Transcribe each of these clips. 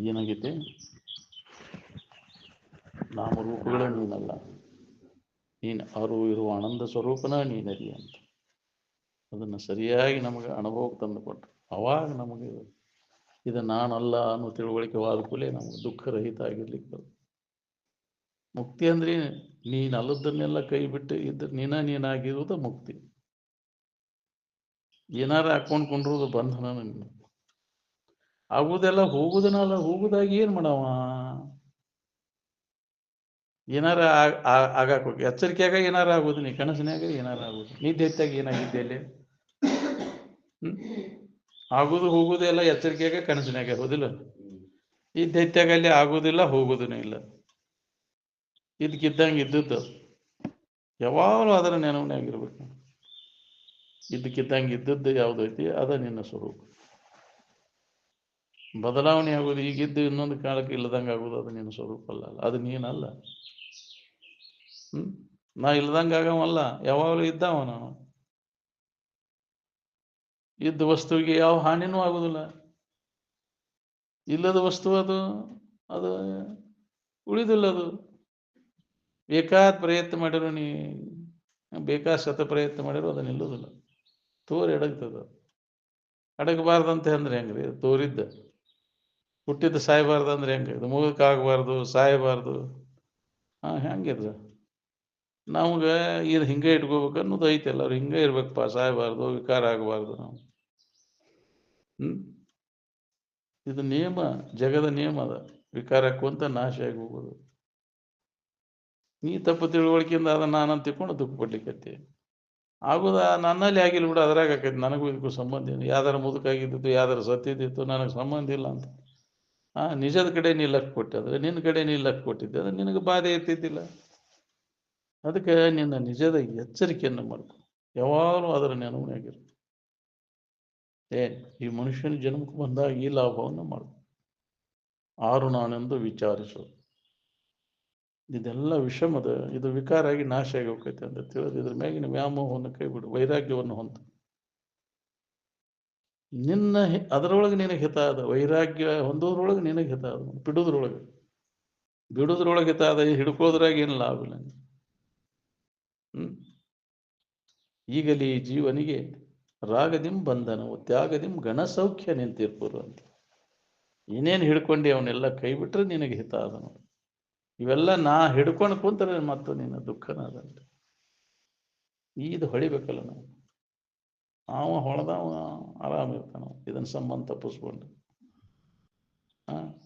ಏನಾಗೈತೆ? ನಾಮರೂಪಗಳೇ ನೀನಲ್ಲ, ನೀನು ಅರು ಇರುವ ಆನಂದ ಸ್ವರೂಪನ ನೀನದಿ ಅಂತ ಅದನ್ನು ಸರಿಯಾಗಿ ನಮಗೆ ಅನುಭವಕ್ಕೆ ತಂದುಕೊಟ್ರು. ಅವಾಗ ನಮಗೆ ಇದು ನಾನಲ್ಲ ಅನ್ನೋ ತಿಳುವಳಿಕೆವಾದ ಕೂಡಲೇ ನಮಗೆ ದುಃಖರಹಿತ ಆಗಿರ್ಲಿಕ್ಕೆ. ಮುಕ್ತಿ ಅಂದ್ರೆ ನೀನು ಅಲ್ಲದನ್ನೆಲ್ಲ ಕೈ ಬಿಟ್ಟು ಇದ್ದ ನೀನಾಗಿರುವುದು ಮುಕ್ತಿ. ಏನಾರ ಹಾಕೊಂಡು ಕೊಂಡಿರೋದು ಬಂಧನ. ಆಗುವುದೆಲ್ಲ ಹೋಗುದನಲ್ಲ, ಹೋಗುದಾಗಿ ಏನು ಮಾಡವ? ಏನಾರ ಆಗಾಕ ಎಚ್ಚರಿಕೆಯಾಗ ಏನಾರ ಆಗೋದು, ನೀ ಕನಸಿನಾಗ ಏನಾರ ಆಗೋದು, ನಿದ್ದೆ ಎತ್ತಾಗ ಏನಾಗಿದ್ದೆ ಅಲ್ಲಿ? ಆಗುದು ಹೋಗುದು ಎಲ್ಲ ಎಚ್ಚರಿಕೆಯಾಗ ಕನಸಿನಾಗ ಆಗೋದಿಲ್ಲ. ನಿದ್ದೆ ಎತ್ತಾಗ ಅಲ್ಲಿ ಆಗುದಿಲ್ಲ, ಹೋಗುದೂ ಇಲ್ಲ. ಇದಕ್ಕಿದ್ದಂಗೆ ಇದ್ದದ್ದು ಯಾವಾಗಲೂ ಅದರ ನೆನವಿನಾಗಿರ್ಬೇಕು. ಇದಕ್ಕಿದ್ದಂಗೆ ಇದ್ದದ್ದು ಯಾವುದೈತಿ ಅದ ನಿನ್ನ ಸ್ವರೂಪ. ಬದಲಾವಣೆ ಆಗೋದು, ಈಗಿದ್ದು ಇನ್ನೊಂದು ಕಾಲಕ್ಕೆ ಇಲ್ಲದಂಗೆ ಆಗೋದು ಅದು ನಿನ್ನ ಸ್ವರೂಪ ಅಲ್ಲ, ಅದು ನೀನಲ್ಲ. ನಾ ಇಲ್ದಂಗೆ ಆಗವಲ್ಲ, ಯಾವಾಗಲೂ ಇದ್ದಾವ ನಾನು. ಇದ್ದ ವಸ್ತುವಿಗೆ ಯಾವ ಹಾನಿನೂ ಆಗುದಿಲ್ಲ. ಇಲ್ಲದ ವಸ್ತು ಅದು ಅದು ಉಳಿದಿಲ್ಲ. ಅದು ಬೇಕಾದ ಪ್ರಯತ್ನ ಮಾಡಿರೋ ನೀ ಬೇಕಾದ ಶತ ಪ್ರಯತ್ನ ಮಾಡಿರೋ ಅದು ನಿಲ್ಲುವುದಿಲ್ಲ. ತೋರಿ ಅಡಗ್ತದ. ಅಡಗಬಾರ್ದಂತೆ ಅಂದ್ರೆ ಹೆಂಗ್ರಿ? ತೋರಿದ್ದ ಹುಟ್ಟಿದ್ದು ಸಾಯಬಾರ್ದು ಅಂದ್ರೆ ಹೆಂಗೆ? ಇದು ಮುಗಕ್ಕಾಗಬಾರ್ದು, ಸಾಯಬಾರ್ದು. ಹೆಂಗಿದ್ರ ನಮ್ಗೆ ಇದು ಹಿಂಗೆ ಇಟ್ಕೋಬೇಕು ಅನ್ನೋದು ಐತೆ. ಎಲ್ಲರೂ ಹಿಂಗೆ ಇರ್ಬೇಕಪ್ಪ, ಸಾಯಬಾರ್ದು, ವಿಕಾರ ಆಗಬಾರ್ದು. ನಾವು ಇದು ನಿಯಮ, ಜಗದ ನಿಯಮ ಅದ. ವಿಕಾರಕ್ಕಂತ ನಾಶ ಆಗಿ ಹೋಗೋದು. ನೀ ತಪ್ಪು ತಿಳುವಳಿಕೆಯಿಂದ ಅದನ್ನ ನಾನಂತ ತಿಳ್ಕೊಂಡು ದುಃಖ ಪಡ್ಲಿಕ್ಕೆ ಆಗುದ. ನನ್ನಲ್ಲಿ ಆಗಿಲ್ಲ ಬಿಡು, ಅದ್ರಾಗ ಆಕೈತಿ. ನನಗೂ ಇದಕ್ಕೂ ಸಂಬಂಧ ಇಲ್ಲ. ಯಾವ್ದಾರ ಮುದುಕಾಗಿದ್ದಿತ್ತು, ಯಾವ್ದಾರ ಸತ್ತಿದ್ದಿತ್ತು, ನನಗೆ ಸಂಬಂಧ ಇಲ್ಲ ಅಂತ. ನಿಜದ ಕಡೆ ನೀ ಲಕ್ ಕೊಟ್ಟಿದ್ರೆ, ನಿನ್ನ ಕಡೆ ನೀ ಲಕ್ ಕೊಟ್ಟಿದ್ದೆ ಅಂದ್ರೆ ನಿನಗೆ ಬಾಧೆ ಇರ್ತಿದ್ದಿಲ್ಲ. ಅದಕ್ಕೆ ನಿನ್ನ ನಿಜದ ಎಚ್ಚರಿಕೆಯನ್ನು ಮಾಡ್ಕೊ, ಯಾವಾಗಲೂ ಅದರ ನೆನವಿನಾಗಿರು. ಈ ಮನುಷ್ಯನ ಜನ್ಮಕ್ಕೆ ಬಂದಾಗ ಈ ಲಾಭವನ್ನು ಮಾಡ್ಕೊ. ಆರು ನಾನೆಂದು ವಿಚಾರಿಸು. ಇದೆಲ್ಲ ವಿಷಮದ, ಇದು ವಿಕಾರ ಆಗಿ ನಾಶ ಆಗಿ ಹೋಗ್ತೈತೆ ಅಂತ ತಿಳಿದು ಇದ್ರ ಮ್ಯಾಗಿನ ವ್ಯಾಮೋಹವನ್ನು ಕೈ ಬಿಡು, ವೈರಾಗ್ಯವನ್ನು ಹೊಂದು. ನಿನ್ನ ಅದರೊಳಗೆ ನಿನಗೆ ಹಿತ ಅದ. ವೈರಾಗ್ಯ ಹೊಂದೋದ್ರೊಳಗೆ ನಿನಗೆ ಹಿತ ಅದ. ಬಿಡುದ್ರೊಳಗೆ ಹಿತ ಅದ. ಹಿಡ್ಕೋದ್ರಾಗ ಏನು ಲಾಭ ಇಲ್ಲ. ಈಗಲೇ ಜೀವನಿಗೆ ರಾಗದಿಂ ಬಂಧನವು, ತ್ಯಾಗದಿಂ ಗಣಸೌಖ್ಯ ನಿಂತಿರ್ಪುರು ಅಂತ. ಏನೇನು ಹಿಡ್ಕೊಂಡು ಅವನ್ನೆಲ್ಲ ಕೈ ಬಿಟ್ರೆ ನಿನಗೆ ಹಿತ ಅದ ನೋಡಿ. ಇವೆಲ್ಲ ನಾ ಹಿಡ್ಕೊಂಡು ಕುಂತಾರೆ ಮತ್ತು ನಿನ್ನ ದುಃಖನ ಅದಂತೆ. ಇದು ಹೊಳಿಬೇಕಲ್ಲ ನಾವು. ಹೊಡೆದವ ಆರಾಮಿರ್ತಾನ. ಇದನ್ನ ಸಂಬಂಧ ತಪ್ಪಿಸ್ಕೊಂಡು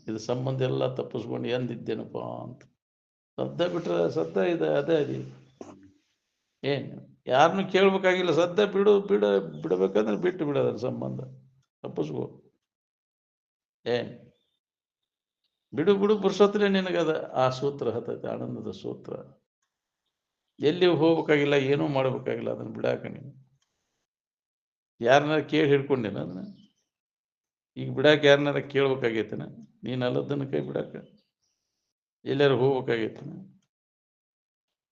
ಇದು ಸಂಬಂಧ ಎಲ್ಲ ತಪ್ಪಿಸ್ಕೊಂಡು ಎಂದಿದ್ದೇನಪ್ಪ ಅಂತ ಸದ್ದ ಬಿಟ್ರೆ ಸದ್ದ ಇದೆ. ಅದೇ ಏನು ಯಾರನ್ನು ಕೇಳ್ಬೇಕಾಗಿಲ್ಲ. ಸದ್ದ ಬಿಡಬೇಕಂದ್ರೆ ಬಿಟ್ಟು ಬಿಡೋದ್ರ ಸಂಬಂಧ ತಪ್ಪಿಸ್ಕೋ. ಬಿಡು ಪುರುಷೋತ್ತರೇ ನಿನಗದ. ಆ ಸೂತ್ರ ಹತ್ತೈತೆ, ಆನಂದದ ಸೂತ್ರ. ಎಲ್ಲಿ ಹೋಗ್ಬೇಕಾಗಿಲ್ಲ, ಏನೂ ಮಾಡ್ಬೇಕಾಗಿಲ್ಲ. ಅದನ್ನು ಬಿಡಾಕ ನೀನು ಯಾರನ್ನಾರ ಕೇಳಿ ಹಿಡ್ಕೊಂಡೇನ ಅದನ್ನ? ಈಗ ಬಿಡಾಕ ಯಾರನ್ನಾರ ಕೇಳ್ಬೇಕಾಗೈತೇನ? ನೀನು ಅಲ್ಲದನ್ನು ಕೈ ಬಿಡಾಕ ಎಲ್ಲಾರು ಹೋಗ್ಬೇಕಾಗೈತೇನ?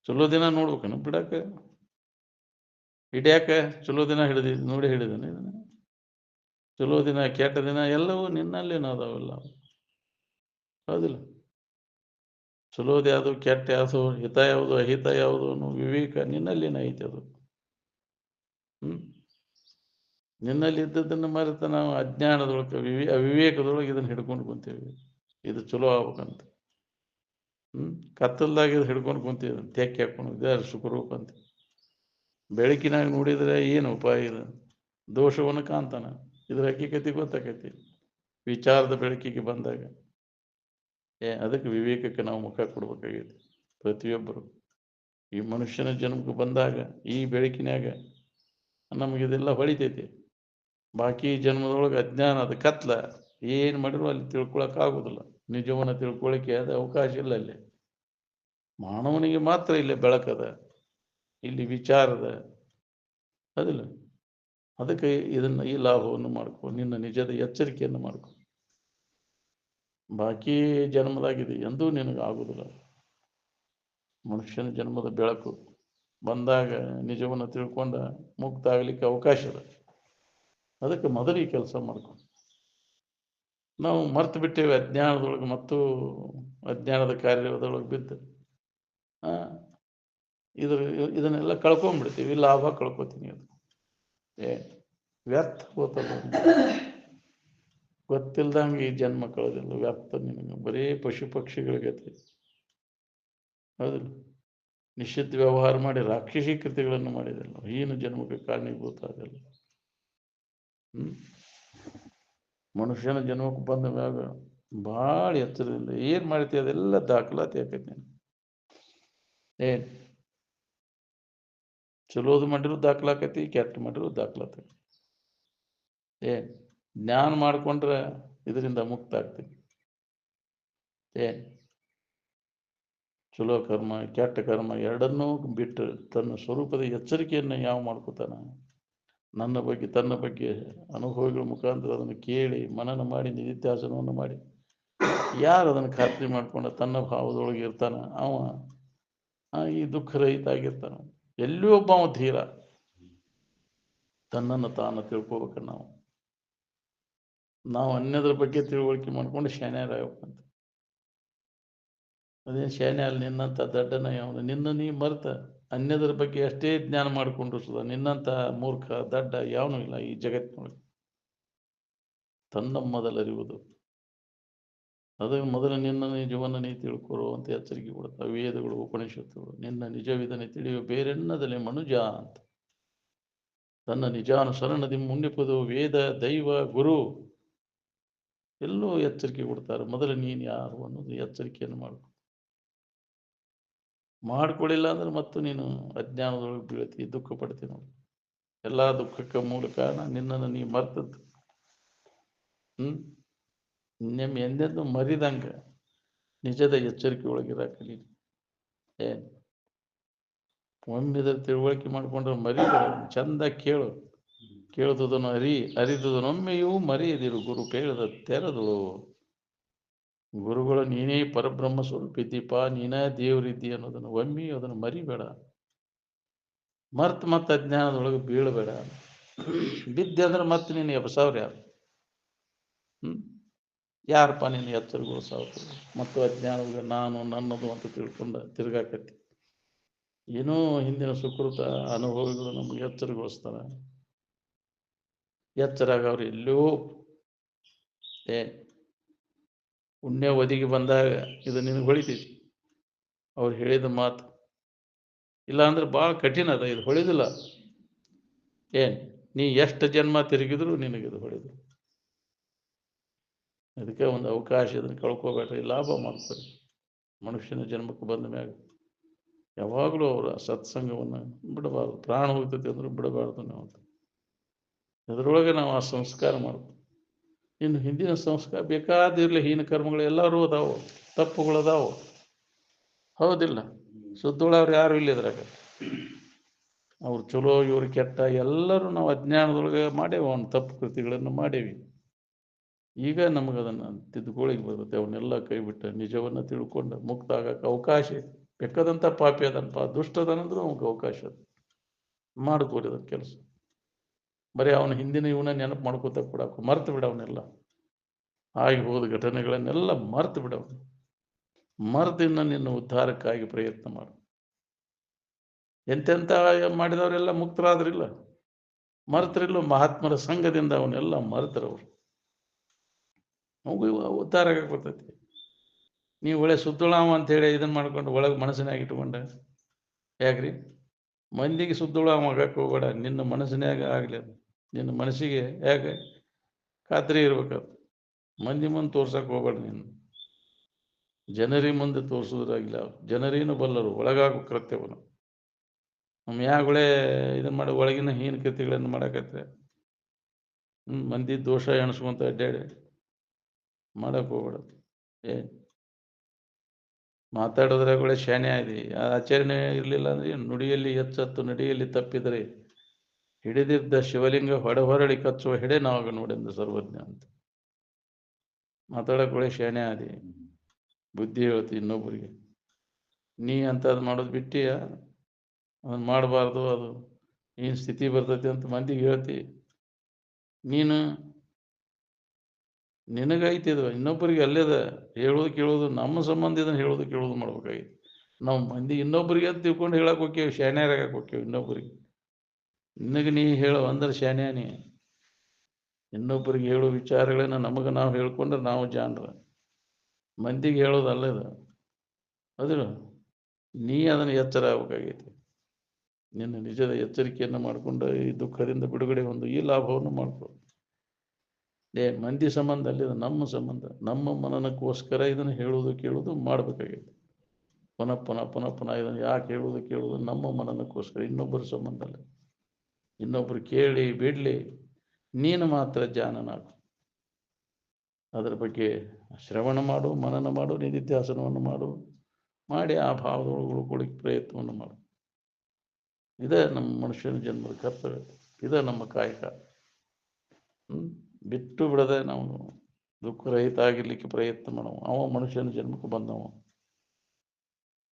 ಚಲೋ ದಿನ ನೋಡ್ಬೇಕನ ಬಿಡಾಕ? ಹಿಡ್ಯಾಕ ಚಲೋ ದಿನ ನೋಡಿ ಹಿಡಿದನ ಇದನ್ನ? ಚಲೋ ದಿನ ಕೆಟ್ಟ ದಿನ ಎಲ್ಲವೂ ನಿನ್ನಲ್ಲೇನ ಅದಾವೆಲ್ಲ, ಹೌದಿಲ್ಲ? ಚಲೋದು ಯಾವುದು, ಕೆಟ್ಟ ಯಾವುದು, ಹಿತ ಯಾವುದು, ಅಹಿತ ಯಾವುದು ಅನ್ನೋ ವಿವೇಕ ನಿನ್ನಲ್ಲೇನ ಐತೆ. ಅದು ನಿನ್ನಲ್ಲಿ ಇದ್ದದನ್ನು ಮರೆತ ನಾವು ಅಜ್ಞಾನದೊಳಗೆ, ಅವಿವೇಕದೊಳಗೆ ಇದನ್ನು ಹಿಡ್ಕೊಂಡು ಕುಂತೇವಿ. ಇದು ಚಲೋ ಆಗ್ಬೇಕಂತ ಕತ್ತಲ್ದಾಗ ಇದು ಹಿಡ್ಕೊಂಡು ಕುಂತೀವಿ. ತೆಕ್ಕೆ ಹಾಕೊಂಡು ಇದೇ ಸುಖರೂಪ ಅಂತ. ಬೆಳಕಿನಾಗ ನೋಡಿದ್ರೆ ಏನು ಉಪಾಯ? ಇದು ದೋಷವನ್ನು ಕಾಣ್ತಾನ. ಇದ್ರ ಹಕ್ಕಿಕತೆ ಗೊತ್ತಾಕೈತಿ ವಿಚಾರದ ಬೆಳಕಿಗೆ ಬಂದಾಗ. ಅದಕ್ಕೆ ವಿವೇಕಕ್ಕೆ ನಾವು ಮುಖ ಕೊಡ್ಬೇಕಾಗೈತಿ ಪ್ರತಿಯೊಬ್ಬರು. ಈ ಮನುಷ್ಯನ ಜನ್ಮಕ್ಕೆ ಬಂದಾಗ ಈ ಬೆಳಕಿನಾಗ ನಮಗಿದೆಲ್ಲ ಹೊಳಿತೈತಿ. ಬಾಕಿ ಜನ್ಮದೊಳಗೆ ಅಜ್ಞಾನ, ಅದು ಕತ್ಲ. ಏನು ಮಾಡಿದ್ರು ಅಲ್ಲಿ ತಿಳ್ಕೊಳಕ್ ಆಗುದಿಲ್ಲ. ನಿಜವನ್ನ ತಿಳ್ಕೊಳಕ್ಕೆ ಅದು ಅವಕಾಶ ಇಲ್ಲ. ಅಲ್ಲಿ ಮಾನವನಿಗೆ ಮಾತ್ರ ಇಲ್ಲಿ ಬೆಳಕದ, ಇಲ್ಲಿ ವಿಚಾರದ, ಅದಿಲ್ಲ. ಅದಕ್ಕೆ ಇದನ್ನ ಈ ಲಾಭವನ್ನು ಮಾಡ್ಕೊ, ನಿನ್ನ ನಿಜದ ಎಚ್ಚರಿಕೆಯನ್ನು ಮಾಡ್ಕೊ. ಬಾಕಿ ಜನ್ಮದಾಗಿದೆ ಎಂದೂ ನಿನಗೆ ಆಗುದಿಲ್ಲ. ಮನುಷ್ಯನ ಜನ್ಮದ ಬೆಳಕು ಬಂದಾಗ ನಿಜವನ್ನು ತಿಳ್ಕೊಂಡ ಮುಕ್ತ ಆಗ್ಲಿಕ್ಕೆ ಅವಕಾಶ ಇದೆ. ಅದಕ್ಕೆ ಮೊದಲು ಈ ಕೆಲಸ ಮಾಡ್ಕೊ. ನಾವು ಮರ್ತು ಬಿಟ್ಟೇವೆ ಅಜ್ಞಾನದೊಳಗೆ ಮತ್ತು ಅಜ್ಞಾನದ ಕಾರ್ಯದೊಳಗೆ ಬಿದ್ದು ಆ, ಇದನ್ನೆಲ್ಲ ಕಳ್ಕೊಂಡ್ಬಿಡ್ತೀವಿ, ಲಾಭ ಕಳ್ಕೊತೀನಿ ಅದು ಏ ವ್ಯರ್ಥ ಹೋತಲ್ಲ, ಗೊತ್ತಿಲ್ದಂಗೆ ಈ ಜನ್ಮ ಕಳೆದಿಲ್ಲ, ವ್ಯರ್ಥ ನಿನಗೆ ಬರೀ ಪಶು ಪಕ್ಷಿಗಳ ಗತಿ. ಹೌದಿಲ್ಲ, ನಿಷಿದ್ಧ ವ್ಯವಹಾರ ಮಾಡಿ ರಾಕ್ಷಸಿ ಕೃತಿಗಳನ್ನು ಮಾಡಿದಲ್ಲ, ಹೀನ ಜನ್ಮಕ್ಕೆ ಕಾರಣೀಭೂತ ಅದೆಲ್ಲ. ಮನುಷ್ಯನ ಜನ್ಮಕ್ಕೆ ಬಂದ ಮ್ಯಾಗ ಭಾಳ ಎಚ್ಚರದಿಂದ ಏನ್ ಮಾಡ್ತೀವಿ ಅದೆಲ್ಲ ದಾಖಲಾತಿ ಆಕೈತಿ. ನೀನು ಏನ್ ಚಲೋದು ಮಾಡಿರೋ ದಾಖಲಾಕೈತಿ, ಕೆಟ್ಟ ಮಾಡಿರೋ ದಾಖಲಾಕೈತಿ. ಏನ್ ಜ್ಞಾನ ಮಾಡ್ಕೊಂಡ್ರೆ ಇದರಿಂದ ಮುಕ್ತ ಆಗ್ತೀನಿ. ಏನ್ ಚಲೋ ಕರ್ಮ ಕೆಟ್ಟ ಕರ್ಮ ಎರಡನ್ನೂ ಬಿಟ್ಟು ತನ್ನ ಸ್ವರೂಪದ ಎಚ್ಚರಿಕೆಯನ್ನು ಯಾವ ಮಾಡ್ಕೋತಾನ, ನನ್ನ ಬಗ್ಗೆ ತನ್ನ ಬಗ್ಗೆ ಅನುಭವಿಗಳ ಮುಖಾಂತರ ಅದನ್ನು ಕೇಳಿ ಮನನ ಮಾಡಿ ನಿಧಿಧ್ಯಾಸನವನ್ನು ಮಾಡಿ ಯಾರು ಅದನ್ನು ಖಾತ್ರಿ ಮಾಡ್ಕೊಂಡು ತನ್ನ ಭಾವದೊಳಗೆ ಇರ್ತಾನ ಅವ ಈ ದುಃಖರಹಿತ ಆಗಿರ್ತಾನ. ಎಲ್ಲಿ ಒಬ್ಬ ಅವ ಧೀರ, ತನ್ನನ್ನು ತಾನು ತಿಳ್ಕೊಬೇಕ. ನಾವು ಅನ್ಯದ್ರ ಬಗ್ಗೆ ತಿಳುವಳಿಕೆ ಮಾಡ್ಕೊಂಡು ಶಾನ್ಯರಾಗಬೇಕಂತ. ಅದೇನು ಶಾನ್ಯ ಅಲ್ಲಿ ನಿನ್ನಂಥ ದಡ್ಡನ ಅವನು, ನಿನ್ನ ನೀ ಮರ್ತ ಅನ್ಯದ್ರ ಬಗ್ಗೆ ಅಷ್ಟೇ ಜ್ಞಾನ ಮಾಡಿಕೊಂಡ್ರು ಸುದ ನಿನ್ನಂಥ ಮೂರ್ಖ ದಡ್ಡ ಯಾವನೂ ಇಲ್ಲ ಈ ಜಗತ್ತಿನೊಳಗೆ. ತನ್ನ ಮೊದಲರಿಯುವುದು ಅದು ಮೊದಲು ನಿನ್ನ ನಿಜವನ್ನು ನೀ ತಿಳ್ಕೊರೋ ಅಂತ ಎಚ್ಚರಿಕೆ ಕೊಡುತ್ತವೆ ವೇದಗಳು ಉಪನಿಷತ್ತುಗಳು. ನಿನ್ನ ನಿಜವಿದನೆ ತಿಳಿಯುವ ಬೇರೆನ್ನದಲ್ಲಿ ಮನುಜ ಅಂತ ತನ್ನ ನಿಜಾನುಸರಣದಿ ಮುನ್ನಿಪುದು ವೇದ ದೈವ ಗುರು ಎಲ್ಲೂ ಎಚ್ಚರಿಕೆ ಕೊಡ್ತಾರೆ. ಮೊದಲು ನೀನು ಯಾರು ಅನ್ನೋದು ಎಚ್ಚರಿಕೆಯನ್ನು ಮಾಡ್ಕೊಳ್ಳಿಲ್ಲ ಅಂದ್ರೆ ಮತ್ತು ನೀನು ಅಜ್ಞಾನದೊಳಗೆ ಬೀಳ್ತಿ, ದುಃಖ ಪಡ್ತೀನಿ ನೋಡಿ. ಎಲ್ಲ ದುಃಖಕ್ಕೆ ಮೂಲ ಕಾರಣ ನಿನ್ನನ್ನು ನೀ ಮರ್ತದ್ದು. ಎಂದೆಂದು ಮರಿದಂಗ ನಿಜದ ಎಚ್ಚರಿಕೆ ಒಳಗಿರಾಕ ನೀನು. ಏನ್ ಒಮ್ಮಿದ್ರ ತಿಳುವಳಿಕೆ ಮಾಡ್ಕೊಂಡ್ರೆ ಮರಿಬೇಡ, ಚಂದ ಕೇಳು, ಕೇಳುವುದನ್ನು ಅರಿದುದನ್ನೊಮ್ಮೆಯೂ ಮರೆಯದಿರು. ಗುರು ಕೇಳದ ತೆರೆದಳು. ಗುರುಗಳು ನೀನೇ ಪರಬ್ರಹ್ಮ ಸ್ವರೂಪಿದ್ದೀಪ, ನೀನೇ ದೇವರಿದ್ದಿ ಅನ್ನೋದನ್ನು ಒಮ್ಮೆ ಅದನ್ನು ಮರಿಬೇಡ. ಮತ್ತೆ ಅಜ್ಞಾನದೊಳಗೆ ಬೀಳಬೇಡ. ಬಿದ್ದೆ ಅಂದ್ರೆ ಮತ್ತೆ ನೀನು ಎಬ್ಸಾವ್ರು ಯಾರು? ಯಾರಪ್ಪ ನೀನು ಎಚ್ಚರಗೊಳಿಸಾವ್ರು? ಮತ್ತು ಅಜ್ಞಾನದ ನಾನು ನನ್ನದು ಅಂತ ತಿಳ್ಕೊಂಡ ತಿರ್ಗಾಕತ್ತಿ. ಏನೋ ಹಿಂದಿನ ಸುಕೃತ ಅನುಭವಿಗಳು ನಮ್ಗೆ ಎಚ್ಚರಗೊಳಿಸ್ತಾರ. ಎಚ್ಚರಾಗವ್ರು ಎಲ್ಲೋ ಪುಣ್ಯ ಒದಗಿ ಬಂದಾಗ ಇದು ನಿನಗೆ ಹೊಳಿತೈತಿ ಅವ್ರು ಹೇಳಿದ ಮಾತು. ಇಲ್ಲ ಅಂದ್ರೆ ಭಾಳ ಕಠಿಣ ಅದ, ಇದು ಹೊಳಿದಿಲ್ಲ. ನೀ ಎಷ್ಟು ಜನ್ಮ ತಿರುಗಿದ್ರು ನಿನಗಿದು ಹೊಳಿದು. ಅದಕ್ಕೆ ಒಂದು ಅವಕಾಶ ಇದನ್ನು ಕಳ್ಕೋಬೇಡ್ರಿ, ಲಾಭ ಮಾಡ್ತಾರೆ. ಮನುಷ್ಯನ ಜನ್ಮಕ್ಕೆ ಬಂದ ಮ್ಯಾಗ ಯಾವಾಗಲೂ ಅವರ ಸತ್ಸಂಗವನ್ನು ಬಿಡಬಾರ್ದು. ಪ್ರಾಣ ಹೋಗ್ತೈತಿ ಅಂದ್ರೆ ಬಿಡಬಾರ್ದು ನಾವು. ಅದರೊಳಗೆ ನಾವು ಆ ಸಂಸ್ಕಾರ ಮಾಡ್ತೀವಿ. ಇನ್ನು ಹಿಂದಿನ ಸಂಸ್ಕಾರ ಬೇಕಾದಿರಲಿ, ಹೀನ ಕರ್ಮಗಳು ಎಲ್ಲರೂ ಅದಾವು, ತಪ್ಪುಗಳು ಅದಾವು. ಹೌದಿಲ್ಲ? ಸುದ್ದೊಳವ್ರು ಯಾರು ಇಲ್ಲ ಇದ್ರಾಗ. ಅವ್ರು ಚಲೋ ಇವ್ರು ಕೆಟ್ಟ ಎಲ್ಲರೂ ನಾವು ಅಜ್ಞಾನದೊಳಗೆ ಮಾಡೇವಿ, ಅವನು ತಪ್ಪು ಕೃತಿಗಳನ್ನು ಮಾಡೇವಿ. ಈಗ ನಮಗದನ್ನು ತಿದ್ದುಕೊಳ್ಳಿಗೆ ಬರುತ್ತೆ. ಅವನ್ನೆಲ್ಲ ಕೈ ಬಿಟ್ಟ ನಿಜವನ್ನು ತಿಳ್ಕೊಂಡು ಮುಕ್ತ ಆಗಕ್ಕೆ ಅವಕಾಶ ಐತಿ. ಬೇಕಾದಂಥ ಪಾಪಿ ಅದನಪ್ಪ, ದುಷ್ಟ ಅದನಂದ್ರೂ ಅವ್ನಿಗೆ ಅವಕಾಶ ಅದು. ಮಾಡ್ಕೋರಿ ಅದನ್ನ ಕೆಲಸ. ಬರೀ ಅವನ ಹಿಂದಿನ ಇವನ ನೆನಪು ಮಾಡ್ಕೋತ ಕೊಡಕ್ಕೆ ಮರ್ತು ಬಿಡ. ಅವನ್ನೆಲ್ಲ ಆಗಿ ಹೋದ ಘಟನೆಗಳನ್ನೆಲ್ಲ ಮರ್ತು ಬಿಡವನು. ಮರ್ದಿನ ನಿನ್ನ ಉದ್ಧಾರಕ್ಕಾಗಿ ಪ್ರಯತ್ನ ಮಾಡು. ಎಂತೆಂಥ ಮಾಡಿದವರೆಲ್ಲ ಮುಕ್ತರಾದ್ರಿಲ್ಲ, ಮರೆತರಿಲ್ಲ. ಮಹಾತ್ಮರ ಸಂಘದಿಂದ ಅವನ್ನೆಲ್ಲ ಮರೆತರವ್ರು. ಅವು ಉದ್ಧಾರ ಆಗಕ್ಕೆ ಬರ್ತೈತಿ. ನೀವು ಒಳ್ಳೆ ಸುದ್ದುಳಾವ ಅಂತೇಳಿ ಇದನ್ನು ಮಾಡ್ಕೊಂಡು ಒಳಗೆ ಮನಸ್ಸಿನಾಗ ಇಟ್ಕೊಂಡೆ ಯಾಕ್ರಿ? ಮಂದಿಗೆ ಸುದ್ದುಳಾವ ಆಗಕ್ಕೆ ಹೋಗ್ಬೇಡ, ನಿನ್ನ ಮನಸ್ಸಿನಾಗ ಆಗಲಿ. ನಿನ್ನ ಮನಸ್ಸಿಗೆ ಯಾಕೆ ಖಾತ್ರಿ ಇರ್ಬೇಕದು. ಮಂದಿ ಮುಂದೆ ತೋರ್ಸಕ್ಕೆ ಹೋಗ್ಬೇಡ. ನೀನು ಜನರಿ ಮುಂದೆ ತೋರಿಸೋದ್ರಾಗಿಲ್ಲ. ಜನರೇನು ಬಲ್ಲರು ಒಳಗಾಗೋ ಕೃತ್ಯವನ್ನು. ನಮ್ಮ ಯಾಗಳೇ ಇದನ್ನು ಮಾಡಿ ಒಳಗಿನ ಹೀನ ಕೃತ್ಯಗಳನ್ನು ಮಾಡಕತ್ತೆ. ಮಂದಿ ದೋಷ ಎಣಿಸ್ಕೊಂತ ಅಡ್ಡಾಡಿ ಮಾಡಕ್ಕೆ ಹೋಗ್ಬೇಡ. ಮಾತಾಡೋದ್ರಾಗಳೆ ಶಾನೆ ಆದಿ. ಆಚರಣೆ ಇರಲಿಲ್ಲ ಅಂದ್ರೆ ನುಡಿಯಲ್ಲಿ ಎಚ್ಚತ್ತು ನಡಿಯಲ್ಲಿ ತಪ್ಪಿದರೆ ಹಿಡಿದಿದ್ದ ಶಿವಲಿಂಗ ಹೊರಳಿ ಕಚ್ಚುವ ಹಿಡೆ ನಾವಾಗ ನೋಡೆಂದು ಸರ್ವಜ್ಞ ಅಂತ. ಮಾತಾಡೋಕೆ ಶಾನೆ ಆದಿ, ಬುದ್ಧಿ ಹೇಳ್ತಿ ಇನ್ನೊಬ್ಬರಿಗೆ. ನೀ ಅಂಥದ್ದು ಮಾಡೋದು ಬಿಟ್ಟಿಯ, ಅದನ್ನು ಮಾಡಬಾರ್ದು, ಅದು ಏನು ಸ್ಥಿತಿ ಬರ್ತೈತಿ ಅಂತ ಮಂದಿಗೆ ಹೇಳ್ತಿ. ನೀನು ನಿನಗೈತಿ ಇದು, ಇನ್ನೊಬ್ಬರಿಗೆ ಅಲ್ಲೇದ ಹೇಳೋದು ಕೇಳೋದು, ನಮ್ಮ ಸಂಬಂಧ ಇದನ್ನು ಹೇಳೋದು ಕೇಳೋದು ಮಾಡ್ಬೇಕಾಗಿತ್ತು. ನಾವು ಮಂದಿ ಇನ್ನೊಬ್ಬರಿಗೆ ಅಂತ ತಿಳ್ಕೊಂಡು ಹೇಳಕ್ಕೆ ಹೋಗ್ಯೇವಿ, ಶಾನ್ಯಾರಾಗಕ್ಕೆ ಹೋಗ್ಯೇವಿ ಇನ್ನೊಬ್ಬರಿಗೆ. ನಿನಗೆ ನೀ ಹೇಳೋ ಅಂದ್ರೆ ಶಾನ್ಯ ನೀ. ಇನ್ನೊಬ್ಬರಿಗೆ ಹೇಳೋ ವಿಚಾರಗಳನ್ನ ನಮಗೆ ನಾವು ಹೇಳ್ಕೊಂಡ್ರೆ ನಾವು ಜಾಣರ. ಮಂದಿಗೆ ಹೇಳೋದು ಅಲ್ಲದ ಅದಿಲ್ಲ. ನೀ ಅದನ್ನು ಎಚ್ಚರ ಆಗಬೇಕಾಗೈತಿ. ನಿನ್ನ ನಿಜದ ಎಚ್ಚರಿಕೆಯನ್ನು ಮಾಡಿಕೊಂಡು ಈ ದುಃಖದಿಂದ ಬಿಡುಗಡೆ ಹೊಂದು ಈ ಲಾಭವನ್ನು ಮಾಡ್ಕೊ. ಮಂದಿ ಸಂಬಂಧ ಅಲ್ಲಿದ ನಮ್ಮ ಸಂಬಂಧ, ನಮ್ಮ ಮನನಕ್ಕೋಸ್ಕರ ಇದನ್ನು ಹೇಳುವುದು ಕೇಳುವುದು ಮಾಡಬೇಕಾಗಿತ್ತು. ಪುನಃ ಪುನಃ ಪುನಃ ಪುನಃ ಇದನ್ನು ಯಾಕೆ ಹೇಳುವುದು ಕೇಳುವುದು? ನಮ್ಮ ಮನನಕ್ಕೋಸ್ಕರ, ಇನ್ನೊಬ್ಬರ ಸಂಬಂಧ ಅಲ್ಲ. ಇನ್ನೊಬ್ರು ಕೇಳಿ ಬಿಡಲಿ, ನೀನು ಮಾತ್ರ ಜಾಣನಾಗು. ಅದರ ಬಗ್ಗೆ ಶ್ರವಣ ಮಾಡು, ಮನನ ಮಾಡು, ನಿಧಿಧ್ಯಾಸನವನ್ನು ಮಾಡು, ಮಾಡಿ ಆ ಭಾವದೊಳಗೆ ಉಳ್ಕೊಳ್ಳಿಕ್ಕೆ ಪ್ರಯತ್ನವನ್ನು ಮಾಡು. ಇದೇ ನಮ್ಮ ಮನುಷ್ಯನ ಜನ್ಮದ ಕರ್ತವ್ಯ, ಇದೇ ನಮ್ಮ ಕಾಯಕ. ಬಿಟ್ಟು ಬಿಡದೆ ನಾವು ದುಃಖರಹಿತ ಆಗಿರ್ಲಿಕ್ಕೆ ಪ್ರಯತ್ನ ಮಾಡವು. ಅವ ಮನುಷ್ಯನ ಜನ್ಮಕ್ಕೆ ಬಂದವ.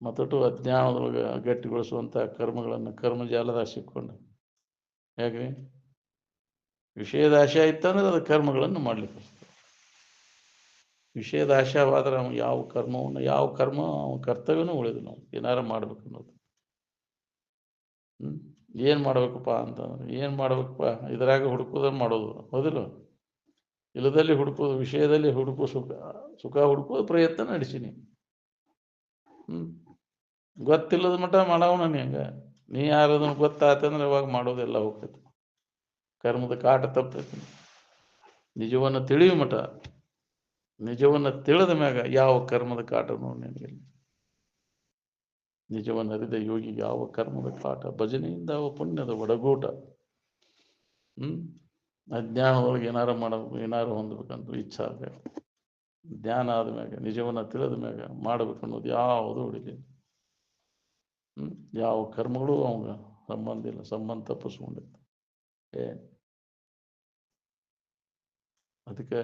ಮತ್ತೊಟ್ಟು ಅಜ್ಞಾನದೊಳಗೆ ಗಟ್ಟಿಗೊಳಿಸುವಂಥ ಕರ್ಮಗಳನ್ನು ಕರ್ಮಜಾಲದಾಗ ಸಿಕ್ಕೊಂಡು, ಯಾಕ್ರಿ ವಿಷಯದ ಆಶೆ ಆಯ್ತಂದ್ರೆ ಅದು ಕರ್ಮಗಳನ್ನು ಮಾಡ್ಲಿಕ್ಕೆ ವಿಷಯದ ಆಶಾವಾದ್ರೆ ಅವ್ನು ಯಾವ ಕರ್ಮ ಅವನ ಕರ್ತವ್ಯನೂ ಉಳಿದು ನಾವು ಏನಾರ ಮಾಡ್ಬೇಕು ಅನ್ನೋದು. ಏನು ಮಾಡ್ಬೇಕಪ್ಪ ಅಂತಂದ್ರೆ ಏನು ಮಾಡ್ಬೇಕಪ್ಪ, ಇದರಾಗ ಹುಡುಕೋದನ್ನು ಮಾಡೋದು, ಹೌದಿಲ್ಲ? ಇಲ್ಲದಲ್ಲಿ ಹುಡುಕೋದು, ವಿಷಯದಲ್ಲಿ ಹುಡುಕೋ ಸುಖ ಹುಡುಕೋದು ಪ್ರಯತ್ನ ನಡೆಸೀನಿ. ಗೊತ್ತಿಲ್ಲದ ಮಟ್ಟ ಮಾಡವನ ನೀ. ಹಂಗ ನೀ ಯಾರದನ್ನು ಗೊತ್ತಾತಂದ್ರೆ ಅವಾಗ ಮಾಡೋದೆಲ್ಲ ಹೋಗ್ತೈತಿ, ಕರ್ಮದ ಕಾಟ ತಪ್ಪೈತಿ. ನಿಜವನ್ನು ತಿಳಿಯುವ ಮಠ, ನಿಜವನ್ನು ತಿಳಿದ ಮ್ಯಾಗ ಯಾವ ಕರ್ಮದ ಕಾಟ ನೋಡಿ ನಿನಗೆ. ನಿಜವನ್ನು ಅರಿದ ಯೋಗಿಗೆ ಯಾವ ಕರ್ಮದ ಕಾಟ, ಭಜನೆಯಿಂದ ಅವ ಪುಣ್ಯದ ಒಡಗೂಟ. ಅಜ್ಞಾನದೊಳಗೆ ಏನಾರು ಹೊಂದಬೇಕಂತ ಇಚ್ಛೆ ಆಗಬೇಕು. ಜ್ಞಾನ ಆದ್ಮ್ಯಾಗ, ನಿಜವನ್ನು ತಿಳಿದ ಮ್ಯಾಗ ಮಾಡ್ಬೇಕನ್ನೋದು ಯಾವುದು ಉಳಿಲಿಲ್ಲ. ಯಾವ ಕರ್ಮಗಳು ಅವಂಗ ಸಂಬಂಧ ಇಲ್ಲ, ಸಂಬಂಧ ತಪ್ಪಿಸ್ಕೊಂಡಿತ್ತು. ಅದಕ್ಕೆ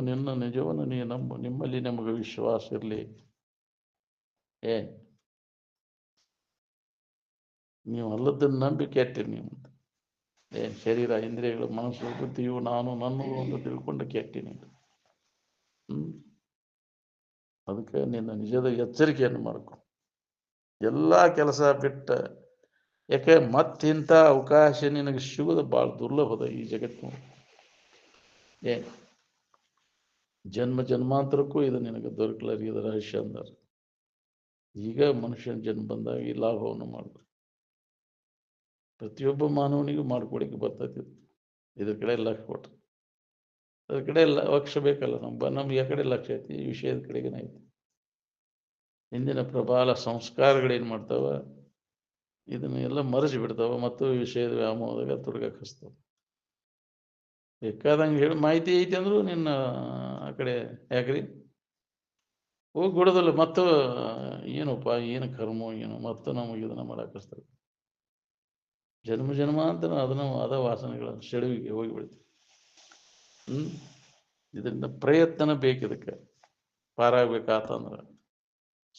ನಿನ್ನ ನಿಜವನ್ನು ನೀ ನಿಮ್ಮಲ್ಲಿ ನಮಗೆ ವಿಶ್ವಾಸ ಇರಲಿ. ನೀವು ಅಲ್ಲದನ್ನು ನಂಬಿ ಕೆಟ್ಟಿರಿ. ನೀವು ಶರೀರ, ಇಂದ್ರಿಯಗಳು, ಮನಸ್ಸು, ಬುದ್ಧಿಯು ನಾನು ನನ್ನದು ಅಂತ ತಿಳ್ಕೊಂಡು ಕೆಟ್ಟಿನಿ. ಅದಕ್ಕೆ ನಿನ್ನ ನಿಜದ ಎಚ್ಚರಿಕೆಯನ್ನು ಮಾಡ್ಕೊ. ಎಲ್ಲ ಕೆಲಸ ಬಿಟ್ಟ, ಯಾಕೆ ಮತ್ತಿಂಥ ಅವಕಾಶ ನಿನಗೆ ಸಿಗೋದು ಭಾಳ ದುರ್ಲಭದ ಈ ಜಗತ್ತು. ಜನ್ಮ ಜನ್ಮಾಂತರಕ್ಕೂ ಇದು ನಿನಗೆ ದೊರಕಲಾರಿದ ರಹಸ್ಯ ಅಂದಾರ. ಈಗ ಮನುಷ್ಯನ ಜನ್ಮ ಬಂದಾಗ ಈ ಲಾಭವನ್ನು ಮಾಡಬೇಕು. ಪ್ರತಿಯೊಬ್ಬ ಮಾನವನಿಗೂ ಮಾಡ್ಕೊಳಿಕ್ಕೆ ಬರ್ತೈತಿ. ಇದ್ರ ಕಡೆ ಲಕ್ಷ್ಯ ಕೊಟ್ರೆ, ಅದ್ರ ಕಡೆ ಲಕ್ಷ್ಯ ಬೇಕಲ್ಲ. ನಮ್ಗೆ ಯಾವ ಕಡೆ ಲಕ್ಷ್ಯ ಐತಿ? ಈ ವಿಷಯದ ಕಡೆಗೇನೆ ಐತಿ. ಹಿಂದಿನ ಪ್ರಬಲ ಸಂಸ್ಕಾರಗಳೇನು ಮಾಡ್ತಾವ, ಇದನ್ನೆಲ್ಲ ಮರೆಸಿ ಬಿಡ್ತಾವ ಮತ್ತು ವಿಷಯದ ವ್ಯಾಮೋಹದಾಗ ತುರ್ಗಕ್ಕೆ ಹಚ್ತಾವ. ಬೇಕಾದಂಗೆ ಹೇಳಿ ಮಾಹಿತಿ ಐತಿ ಅಂದ್ರು ನಿನ್ನ ಆ ಕಡೆ ಯಾಕ್ರಿ ಹೋಗಿ ಬಿಡೋದಿಲ್ಲ. ಮತ್ತು ಏನಪ್ಪ, ಏನು ಕರ್ಮೋ ಏನು, ಮತ್ತು ನಮಗೆ ಇದನ್ನ ಮಾಡಾಕಿಸ್ತಾರೆ. ಜನ್ಮ ಜನ್ಮಾಂತರ ಅದ ವಾಸನೆಗಳ ಸೆಳುವಿಗೆ ಹೋಗಿ ಬಿಡ್ತೀವಿ. ಇದರಿಂದ ಪ್ರಯತ್ನ ಬೇಕಿದಕ್ಕೆ ಪಾರಾಗಬೇಕಾತಂದ್ರೆ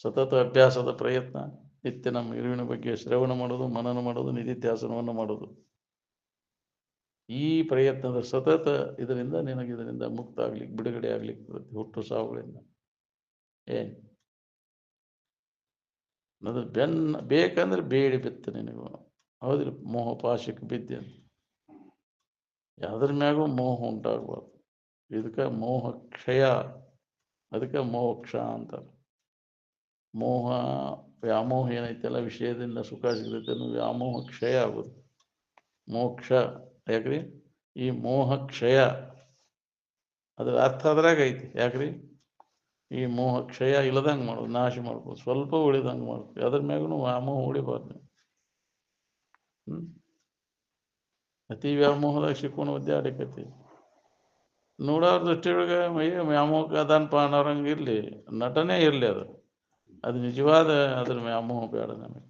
ಸತತ ಅಭ್ಯಾಸದ ಪ್ರಯತ್ನ, ನಿತ್ಯ ನಮ್ಮ ಇರುವಿನ ಬಗ್ಗೆ ಶ್ರವಣ ಮಾಡೋದು, ಮನನ ಮಾಡೋದು, ನಿಧಿಧ್ಯಾಸನವನ್ನು ಮಾಡೋದು. ಈ ಪ್ರಯತ್ನದ ಸತತ ಇದರಿಂದ ಮುಕ್ತ ಆಗ್ಲಿಕ್ಕೆ, ಬಿಡುಗಡೆ ಆಗ್ಲಿಕ್ಕೆ, ಹುಟ್ಟು ಸಾವುಗಳಿಂದ. ಅದು ಬೇಕಂದ್ರೆ ಬೇಡಿ ಬಿತ್ತು ನಿನಗೂ, ಹೌದಿಲ್ಲ? ಮೋಹ ಪಾಶಕ್ಕೆ ಬಿದ್ದೆ ಅಂತ ಯಾವ್ದ್ರ ಮ್ಯಾಗೂ ಮೋಹ ಉಂಟಾಗಬಾರ್ದು. ಇದಕ್ಕೆ ಮೋಹ ಕ್ಷಯ, ಅದಕ್ಕೆ ಮೋಕ್ಷ ಅಂತಾರೆ. ಮೋಹ ವ್ಯಾಮೋಹ ಏನೈತೆಲ್ಲ, ವಿಷಯದಿಂದ ಸುಖ ಸಿಗ್ತೈತೆ ಅನ್ನೋ ವ್ಯಾಮೋಹ ಕ್ಷಯ ಆಗೋದು ಮೋಕ್ಷ. ಯಾಕ್ರಿ ಈ ಮೋಹ ಕ್ಷಯ ಅದ್ರ ಅರ್ಥ ಅದ್ರಾಗ ಐತಿ. ಯಾಕ್ರಿ ಈ ಮೋಹ ಕ್ಷಯ ಇಲ್ಲದಂಗೆ ಮಾಡೋದು, ನಾಶ ಮಾಡ್ಬೋದು, ಸ್ವಲ್ಪ ಉಳಿದಂಗೆ ಮಾಡ್ಬೋದು. ಅದ್ರ ಮ್ಯಾಗೂ ವ್ಯಾಮೋಹ ಉಳಿಬಾರ್ದು. ಅತಿ ವ್ಯಾಮೋಹದಾಗ ಸಿಕ್ಕೊಂಡು ಒದ್ದಾಡಕತಿ ನೋಡೋರ ದೃಷ್ಟಿಯೊಳಗೆ ವ್ಯಾಮೋಹಕ್ಕೆ ಅದನ್ಪ ಅನ್ನೋರಂಗೆ ಇರಲಿ, ನಟನೆ ಇರಲಿ. ಅದು ನಿಜವಾದ ಅದ್ರ ವ್ಯಾಮೋಹ ಬೇಡ ನಮಗೆ.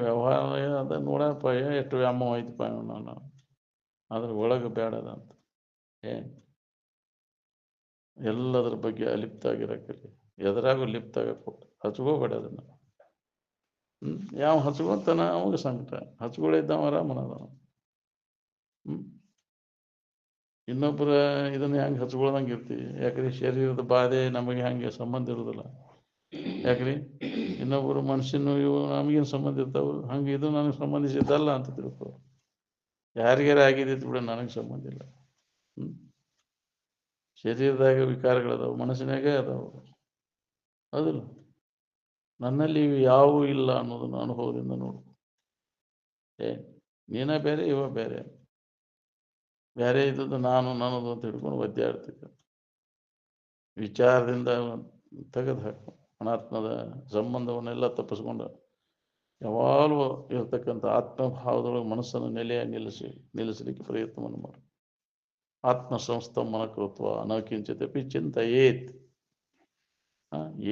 ವ್ಯವಹಾರ ಅದ ನೋಡಪ್ಪ, ಎಷ್ಟು ವ್ಯಾಮೋಹ ಐತಪ್ಪ ನಾನು, ಅದ್ರ ಒಳಗೆ ಬೇಡದಂತ. ಎಲ್ಲದ್ರ ಬಗ್ಗೆ ಅಲಿಪ್ತ ಆಗಿರಕ್ಕಲ್ಲಿ, ಎದುರಾಗೂ ಲಿಪ್ತ ಆಗಕ್ಕೆ ಹಚ್ಕೋಬೇಡ ಅದನ್ನು. ಯಾವ ಹಚ್ಕೊಂತಾನ ಅವಾಗ ಸಂಕಟ, ಹಚ್ಕೊಳ್ಳಿದ್ದವ ಆರಾಮನದ. ಇನ್ನೊಬ್ಬರ ಇದನ್ನ ಹೆಂಗೆ ಹಚ್ಕೊಳ್ದಂಗೆ ಇರ್ತೀವಿ. ಯಾಕ್ರಿ ಶರೀರದ ಬಾಧೆ ನಮಗೆ ಹಂಗೆ ಸಂಬಂಧ ಇರೋದಿಲ್ಲ. ಯಾಕ್ರಿ ಇನ್ನೊಬ್ಬರು ಮನುಷ್ಯನು ಇವು ನಮಗೇನು ಸಂಬಂಧ ಇರ್ತಾವ, ಹಂಗೆ ಇದು ನನಗೆ ಸಂಬಂಧಿಸಿದ್ದಲ್ಲ ಅಂತ ತಿಳ್ಕೊ. ಯಾರಿಗಾರ ಆಗಿದ್ದಿತ್ತು ಬಿಡ, ನನಗೆ ಸಂಬಂಧ ಇಲ್ಲ. ಶರೀರದಾಗ ವಿಕಾರಗಳದಾವು, ಮನಸ್ಸಿನಾಗ ಅದಾವು. ಹೌದಿಲ್ಲ? ನನ್ನಲ್ಲಿ ಇವು ಯಾವುವು ಇಲ್ಲ ಅನ್ನೋದನ್ನು ಅನುಭವದಿಂದ ನೋಡು. ನೀನ ಬೇರೆ, ಇವ ಬೇರೆ. ಬೇರೆ ಇದ್ದದ್ದು ನಾನು ನನ್ನದು ಅಂತ ಹಿಡ್ಕೊಂಡು ಒದ್ದಾಡ್ತಿದ್ದೆ. ವಿಚಾರದಿಂದ ತೆಗೆದು ಹಾಕು. ಅನಾತ್ಮದ ಸಂಬಂಧವನ್ನೆಲ್ಲ ತಪ್ಪಿಸ್ಕೊಂಡ ಯಾವಾಗಲೂ ಇರತಕ್ಕಂಥ ಆತ್ಮಭಾವದೊಳಗೆ ಮನಸ್ಸನ್ನು ನೆಲೆಯಾಗಿ ನಿಲ್ಲಿಸಲಿಕ್ಕೆ ಪ್ರಯತ್ನವನ್ನು ಮಾಡು. ಆತ್ಮ ಸಂಸ್ತಂಭನ ಕೃತ್ವ ನಕಿಂಚಿತಪಿ ಚಿಂತೆಯೇತ್.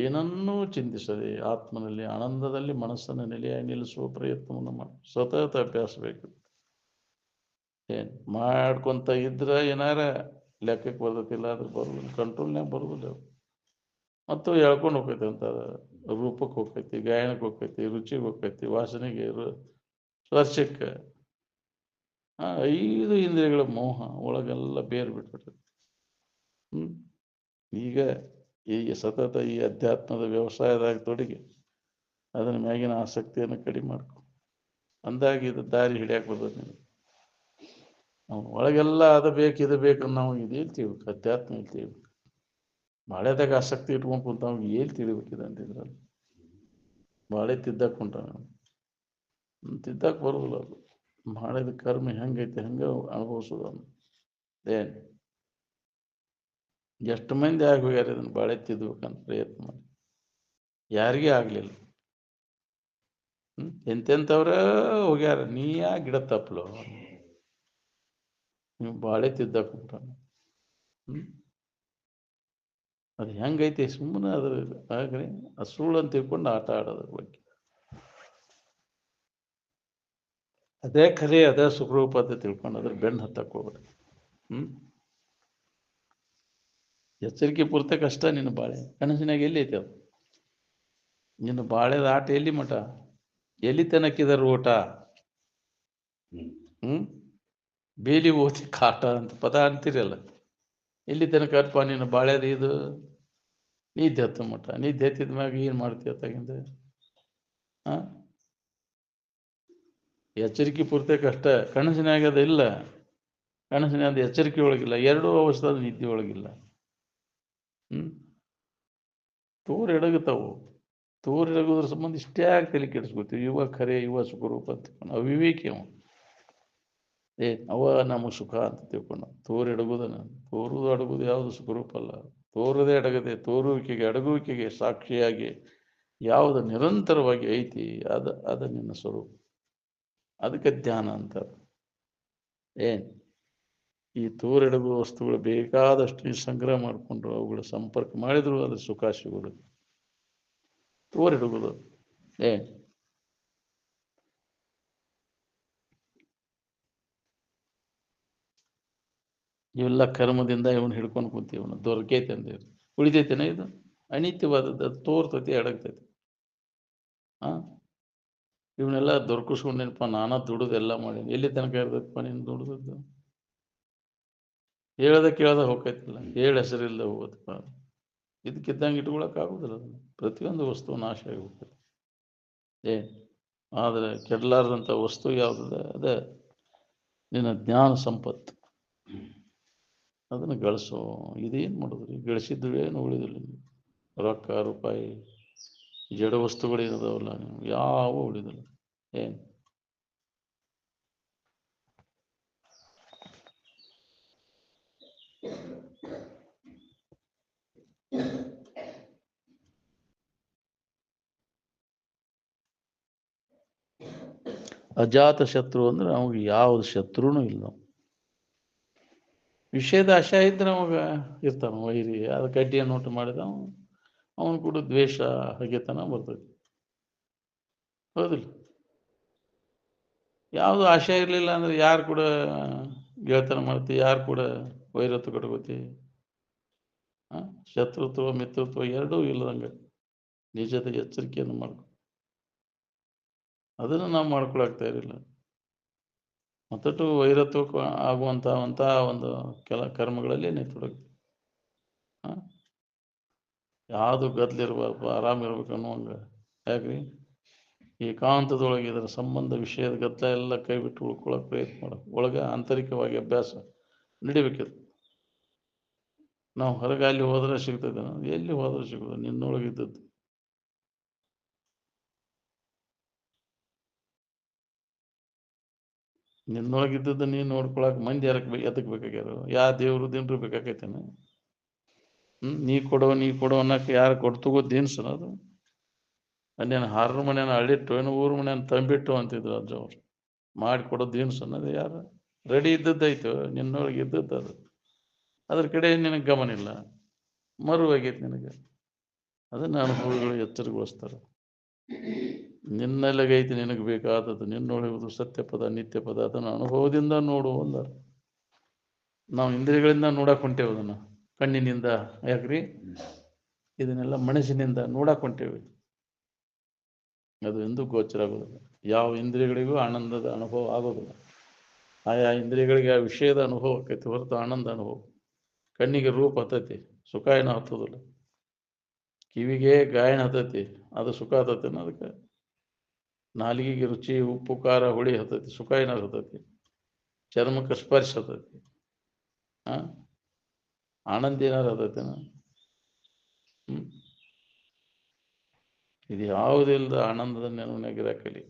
ಏನನ್ನೂ ಚಿಂತಿಸದೆ ಆತ್ಮನಲ್ಲಿ ಆನಂದದಲ್ಲಿ ಮನಸ್ಸನ್ನು ನೆಲೆಯಾಗಿ ನಿಲ್ಲಿಸುವ ಪ್ರಯತ್ನವನ್ನು ಮಾಡಿ ಸತತ ಅಭ್ಯಾಸ ಬೇಕು. ಮಾಡ್ಕೊಂತ ಇದ್ರ ಏನಾರ ಲೆಕ್ಕಕ್ಕೆ ಬರ್ತೈತಿಲ್ಲ, ಅದ್ರ ಬರೋದಿಲ್ಲ, ಕಂಟ್ರೋಲ್ನಾಗ ಬರೋದಿಲ್ಲ. ಮತ್ತು ಎಳ್ಕೊಂಡು ಹೋಗ್ತೈತಿ ಅಂತ, ರೂಪಕ್ಕೆ ಹೋಗ್ತೈತಿ, ಗಾಯನಕ್ಕೆ ಹೋಗ್ತೈತಿ, ರುಚಿಗೆ ಹೋಗ್ತೈತಿ, ವಾಸನೆಗೆ, ಸ್ಪರ್ಶಕ್ಕೆ. 5 ಇಂದ್ರಿಯಗಳ ಮೋಹ ಒಳಗೆಲ್ಲ ಬೇರು ಬಿಟ್ಬಿಟ್ಟೈತಿ. ಈಗ ಸತತ ಈ ಅಧ್ಯಾತ್ಮದ ವ್ಯವಸಾಯದಾಗ ತೊಡಗಿ ಅದನ್ನ ಮ್ಯಾಗಿನ ಆಸಕ್ತಿಯನ್ನು ಕಡಿಮೆ ಮಾಡ್ಕೊ. ಅಂದಾಗ ಇದು ದಾರಿ ಹಿಡಿಯಾಕೆ ಬರ್ತದೆ ನೀನು. ಅವ್ನು ಒಳಗೆಲ್ಲ ಅದು ಬೇಕು ಇದು ಬೇಕು ನಾವು ಇದು ಎಲ್ಲಿ ತಿಳಿಬೇಕು? ಅಧ್ಯಾತ್ಮ ಎಲ್ಲಿ ತಿಳಿಬೇಕು? ಬಾಳೆದಾಗ ಆಸಕ್ತಿ ಇಟ್ಕೊಂಡು ಕುಂತ ಅವ್ನಿಗೆ ಎಲ್ಲಿ ತಿಳಿಬೇಕಿದೆ ಅಂತಿದ್ರಲ್ಲಿ. ಬಾಳೆ ತಿದ್ದಕ್ಕೆ ಕುಂಟಾನ, ತಿದ್ದಕ್ಕೆ ಬರೋದಿಲ್ಲ. ಅದು ಮಾಡಿದ ಕರ್ಮ ಹೆಂಗೈತೆ ಹಂಗೆ ಅನುಭವಿಸೋದು. ಎಷ್ಟು ಮಂದಿ ಆಗಿ ಹೋಗ್ಯಾರ ಇದನ್ನು ಬಾಳೆ ತಿದ್ದಬೇಕಂತ ಪ್ರಯತ್ನ ಮಾಡಿ, ಯಾರಿಗೇ ಆಗಲಿಲ್ಲ. ಎಂತೆಂಥವ್ರ ಹೋಗ್ಯಾರ. ನೀ ಯಾ ಗಿಡ ತಪ್ಪಲು? ನೀವು ಬಾಳೆ ತಿದ್ದಕ್ಕೆ ಕುಂಟಾನ. ಅದು ಹೆಂಗೈತೆ ಸುಮ್ಮನೆ ಅದ್ರ ಆಗ್ರಿ ಅದು ಸುಳ್ಳು ಅಂತ ತಿಳ್ಕೊಂಡು ಆಟ ಆಡೋದ್ರ ಬಗ್ಗೆ. ಅದೇ ಖರೆ, ಅದೇ ಸುಖರೂಪ ಅಂತ ತಿಳ್ಕೊಂಡು ಅದ್ರ ಬೆನ್ನು ಹತ್ತಕ್ಕೆ ಹೋಗ್ಬೇಡಿ. ಎಚ್ಚರಿಕೆ ಪೂರ್ತಿ ಕಷ್ಟ. ನಿನ್ನ ಬಾಳೆ ಕನಸಿನಾಗ ಎಲ್ಲಿ ಐತೆ ಅದು? ನಿನ್ನ ಬಾಳೆದ ಆಟ ಎಲ್ಲಿ ಮಠ? ಎಲ್ಲಿ ತನಕಿದಾರ ಊಟ? ಬೇಲಿ ಓದಿ ಕಾಟ ಅಂತ ಪದ ಅಂತೀರಲ್ಲ, ಎಲ್ಲಿ ತನಕ ಅಪ್ಪ ನಿನ್ನ ಬಾಳೆದ ಇದು? ನಿದ್ದೆ ಹತ್ತ ಮಠ. ನಿದ್ದೆ ಹತ್ತಿದ ಮ್ಯಾಗ ಏನು ಮಾಡ್ತೀಯ ತಗಿಂದ? ಎಚ್ಚರಿಕೆ ಪೂರ್ತಿ ಕಷ್ಟ. ಕನಸಿನಾಗದ ಇಲ್ಲ, ಕನಸಿನಾಗ ಎಚ್ಚರಿಕೆ ಒಳಗಿಲ್ಲ, ಎರಡೂ ಅವಸ್ಥಾದ ನಿದ್ದೆ ಒಳಗಿಲ್ಲ. ತೋರು ಎಡಗುತ್ತಾವು. ತೋರು ಎಡಗೋದ್ರ ಸಂಬಂಧ ಇಷ್ಟೇ ಆಗಿ ತಲೆ ಕೆಡಿಸ್ಕೊತೀವಿ. ಇವ ಖರೆ, ಇವ ಸುಖರೂಪ ಅಂತ ತಿಳ್ಕೊಂಡು ಅವಿವೇಕಿ ಅವ. ಅವ ನಮಗೆ ಸುಖ ಅಂತ ತಿಳ್ಕೊಂಡು ತೋರು ಎಡಗುದನ. ತೋರುದು ಅಡಗುದು ಯಾವುದು ಸುಖರೂಪ ಅಲ್ಲ. ತೋರದೆ ಅಡಗದೆ ತೋರುವಿಕೆಗೆ ಅಡಗುವಿಕೆಗೆ ಸಾಕ್ಷಿಯಾಗಿ ಯಾವುದು ನಿರಂತರವಾಗಿ ಐತಿ ಅದ ನಿನ್ನ ಸ್ವರೂಪ. ಅದಕ್ಕೆ ಧ್ಯಾನ ಅಂತ. ಈ ತೋರೆಡಗುವ ವಸ್ತುಗಳು ಬೇಕಾದಷ್ಟು ನೀವು ಸಂಗ್ರಹ ಮಾಡಿಕೊಂಡು ಅವುಗಳ ಸಂಪರ್ಕ ಮಾಡಿದ್ರು ಅದ್ರ ಸುಖ ಸಿಗೋದು. ತೋರೆಡುವುದು ಇವೆಲ್ಲ ಕರ್ಮದಿಂದ ಇವನು ಹಿಡ್ಕೊಂಡು ಕುಂತೀವಿ. ಇವನು ದೊರಕೈತೆ ಅಂದೇಳಿ ಉಳಿತೈತೆನ? ಇದು ಅನಿತ್ಯವಾದದ್ದು, ಅದು ತೋರ್ತೈತಿ, ಅಡಗ್ತೈತಿ. ಇವನ್ನೆಲ್ಲ ದೊರಕಿಸ್ಕೊಂಡೇನಪ್ಪ, ನಾನಾ ದುಡಿದೆಲ್ಲ ಮಾಡೀನಿ. ಎಲ್ಲಿ ತನಕ ಇರ್ತೈತಪ್ಪ ನೀನು ದುಡಿದದ್ದು? ಹೇಳ್ದ ಕೇಳ್ದ ಹೋಗ್ತೈತಿಲ್ಲ, ಹೇಳ ಹೆಸರಿಲ್ದ ಹೋಗುತ್ತಪ್ಪ. ಇದಕ್ಕಿದ್ದಂಗೆ ಇಟ್ಕೊಳಕ್ ಆಗುದಿಲ್ಲ. ಪ್ರತಿಯೊಂದು ವಸ್ತು ನಾಶ ಆಗಿ ಹೋಗ್ತೈತಿ. ಆದರೆ ಕೆಡಲಾರ್ದಂಥ ವಸ್ತು ಯಾವುದದ? ಅದ ನಿನ್ನ ಜ್ಞಾನ ಸಂಪತ್ತು. ಅದನ್ನು ಗಳಿಸೋ. ಇದೇನು ಮಾಡೋದ್ರಿ? ಗಳಿಸಿದ್ದು ಏನು ಉಳಿದಿಲ್ಲ. ರೊಕ್ಕ ರೂಪಾಯಿ ಜಡ ವಸ್ತುಗಳೇನದಾವಲ್ಲ, ನೀವು ಯಾವ ಉಳಿದಿಲ್ಲ. ಅಜಾತ ಶತ್ರು ಅಂದ್ರೆ ಅವಾಗ ಯಾವ್ದು ಶತ್ರುನೂ ಇಲ್ಲ. ವಿಷಯದ ಆಶೆ ಇದ್ರೆ ಅವಾಗ ಇರ್ತಾನ ವೈರಿ. ಅದು ಗಡ್ಡಿಯನ್ನು ಊಟ ಮಾಡಿದ ಅವನು ಕೂಡ ದ್ವೇಷ ಹಗೆತನ ಬರ್ತೈತಿ. ಹೌದಿಲ್ಲ? ಯಾವುದು ಆಶೆ ಇರಲಿಲ್ಲ ಅಂದ್ರೆ ಯಾರು ಕೂಡ ಗೆಳತನ ಮಾಡ್ತಿ, ಯಾರು ಕೂಡ ವೈರತ್ವ ಕಟ್ಕೋತಿ. ಶತ್ರುತ್ವ ಮಿತ್ರತ್ವ ಎರಡೂ ಇಲ್ಲದಂಗೆ ನಿಜದ ಎಚ್ಚರಿಕೆಯನ್ನು ಮಾಡ್ಕೊ. ಅದನ್ನು ನಾವು ಮಾಡ್ಕೊಳಕ್ ತಯಾರಿಲ್ಲ. ಮತ್ತಷ್ಟು ವೈರತ್ವ ಆಗುವಂಥ ಒಂದು ಕೆಲ ಕರ್ಮಗಳಲ್ಲಿ ನೀ ತೊಡಗಿ. ಯಾವುದು ಗದ್ಲಿರ್ಬಾರ್ದು, ಆರಾಮಿರ್ಬೇಕು ಅನ್ನುವಂಗೆ. ಯಾಕ್ರಿ ಏಕಾಂತದೊಳಗೆ ಇದರ ಸಂಬಂಧ ವಿಷಯದ ಗದ್ದಲ ಎಲ್ಲ ಕೈ ಬಿಟ್ಟು ಉಳ್ಕೊಳ್ಳೋಕೆ ಪ್ರಯತ್ನ ಮಾಡೋದು. ಒಳಗೆ ಆಂತರಿಕವಾಗಿ ಅಭ್ಯಾಸ ನಡಿಬೇಕಿದೆ. ನಾವು ಹೊರಗೆ ಅಲ್ಲಿ ಹೋದ್ರೆ ಸಿಗ್ತದೆ, ಎಲ್ಲಿ ಹೋದ್ರೆ ಸಿಗೋದು? ನಿನ್ನೊಳಗಿದ್ದದ್ದು. ನಿನ್ನೊಳಗಿದ್ದದ್ದು ನೀನು ನೋಡ್ಕೊಳಕ್ ಮಂದಿ ಎದಕ್ಕೆ ಬೇಕಾಗ್ಯಾರು? ಯಾವ ದೇವ್ರು ದಿನರು ಬೇಕಾಗೈತೇನೆ? ನೀ ಕೊಡೋ ಅನ್ನಕ್ಕೆ ಯಾರು ಕೊಡ್ತಗೋ ದಿನ್ಸನ ಅದು? ಅಲ್ಲೇನು ಹಾರರ ಮನೆಯನ್ನು ಅಳ್ಳಿಟ್ಟು ಏನು ಊರ ಮನೆಯನ್ನು ತಂಬಿಟ್ಟು ಅಂತಿದ್ರು ಅಜ್ಜವ್ರು. ಮಾಡಿಕೊಡೋ ದಿನ್ಸು ಅನ್ನೋದು ಯಾರು? ರೆಡಿ ಇದ್ದದ್ದೈತು, ನಿನ್ನೊಳಗೆ ಇದ್ದದ್ದು ಅದು. ಅದ್ರ ಕಡೆ ನಿನಗೆ ಗಮನ ಇಲ್ಲ, ಮರುವಾಗೈತೆ ನಿನಗೆ. ಅದನ್ನು ಅನುಭವಿಗಳು ಎಚ್ಚರಗೊಳಿಸ್ತಾರೆ. ನಿನ್ನೆಲ್ಲಗೈತಿ ನಿನಗೆ ಬೇಕಾದದ್ದು, ನಿನ್ನೊಳಗುವುದು ಸತ್ಯ ಪದ ನಿತ್ಯ ಪದ. ಅದನ್ನು ಅನುಭವದಿಂದ ನೋಡು ಅಂದಾರ. ನಾವು ಇಂದ್ರಿಯಗಳಿಂದ ನೋಡಕ್ ಹೊಂಟೇವೆ ಅದನ್ನು, ಕಣ್ಣಿನಿಂದ. ಯಾಕ್ರಿ ಇದನ್ನೆಲ್ಲ ಮನಸ್ಸಿನಿಂದ ನೋಡಕ್ ಹೊಂಟೇವಿ. ಅದು ಎಂದೂ ಗೋಚರ ಆಗೋದಿಲ್ಲ. ಯಾವ ಇಂದ್ರಿಯಗಳಿಗೂ ಆನಂದದ ಅನುಭವ ಆಗೋದಿಲ್ಲ. ಆಯಾ ಇಂದ್ರಿಯಗಳಿಗೆ ಆ ವಿಷಯದ ಅನುಭವ ಆಕೈತಿ ಹೊರತು ಆನಂದ ಅನುಭವ. ಕಣ್ಣಿಗೆ ರೂಪ ಹತ್ತೈತಿ, ಸುಖ ಏನೋ ಹತ್ತೋದಿಲ್ಲ. ಕಿವಿಗೆ ಗಾಯನ ಹತ್ತೈತಿ, ಅದು ಸುಖ ಹತ್ತೈತಿ. ಅದಕ್ಕೆ ನಾಲಿಗೆಗೆ ರುಚಿ, ಉಪ್ಪು, ಖಾರ, ಹುಳಿ ಹತ್ತೈತಿ, ಸುಖ ಏನಾರು ಹತ್ತೈತಿ. ಚರ್ಮಕ್ಕೆ ಸ್ಪರ್ಶ ಹತ್ತೈತಿ, ಆನಂದ ಏನಾರು ಹತ್ತೈತೇನ? ಇದು ಯಾವುದಿಲ್ಲದ ಆನಂದದ ನೆನಪಿನಾಗಿರಕಲಿ.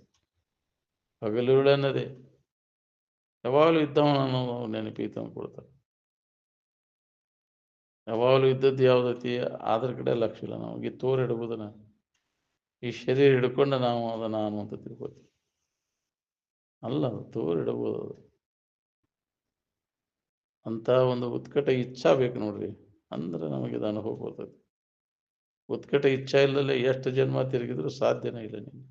ಹಗಲಿರುಳನ್ನದೇ ಯಾವಾಗಲೂ ಇದ್ದವನ ಅನ್ನೋ ನೆನಪಿ ತಂದ್ಕೊಡ್ತಾರೆ. ಯಾವಾಗಲೂ ಇದ್ದದ್ದು ಯಾವುದೈತಿ ಅದ್ರ ಕಡೆ ಲಕ್ಷ್ಯ ಇಲ್ಲ. ನಮಗೆ ತೋರು ಹಿಡ್ಬೋದನ, ಈ ಶರೀರ ಹಿಡ್ಕೊಂಡು ನಾವು ಅದ ನಾನು ಅಂತ ತಿಳ್ಕೊತೀವಿ. ಅಲ್ಲ, ಅದು ತೋರು ಹಿಡಬಹುದು. ಅದು ಅಂತ ಒಂದು ಉತ್ಕಟ ಇಚ್ಛಾ ಬೇಕು ನೋಡ್ರಿ, ಅಂದ್ರೆ ನಮಗಿದು ಅನುಭವ ಬರ್ತೈತಿ. ಉತ್ಕಟ ಇಚ್ಛಾ ಇಲ್ಲದಲ್ಲೇ ಎಷ್ಟು ಜನ್ಮ ತಿರುಗಿದ್ರು ಸಾಧ್ಯನೇ ಇಲ್ಲ. ನೀನು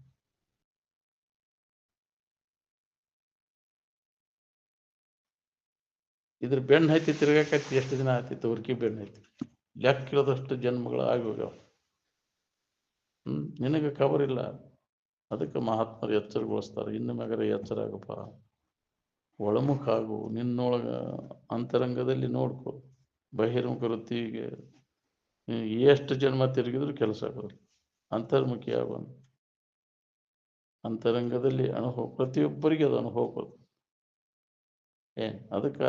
ಇದ್ರ ಬೆನ್ನು ಹತ್ತಿ ತಿರ್ಗಾಕತ್ತಿ ಎಷ್ಟು ದಿನ ಆಗ್ತಿತ್ತು? ಉರ್ಕಿ ಬೆನ್ನು ಹತ್ತಿ ಲೆಕ್ಕಿಲ್ಲದಷ್ಟು ಜನ್ಮಗಳು ಆಗೋಗ್ಯಾವ. ನಿನಗೆ ಖಬರ್ ಇಲ್ಲ. ಅದಕ್ಕೆ ಮಹಾತ್ಮರು ಎಚ್ಚರಗೊಳಿಸ್ತಾರೆ. ಇನ್ನು ಮ್ಯಾಗರ ಎಚ್ಚರ ಆಗಪ್ಪ, ಒಳಮುಖ ಆಗು, ನಿನ್ನೊಳಗ ಅಂತರಂಗದಲ್ಲಿ ನೋಡ್ಕೊ. ಬಹಿರ್ಮುಖ ವೃತ್ತಿಗೆ ಎಷ್ಟು ಜನ್ಮ ತಿರುಗಿದ್ರು ಕೆಲಸ ಆಗೋದು. ಅಂತರ್ಮುಖಿ ಆಗುವಂತ ಅಂತರಂಗದಲ್ಲಿ ಅನುಭವ, ಪ್ರತಿಯೊಬ್ಬರಿಗೆ ಅದು ಅನುಭವ ಬರ್ತದೆ.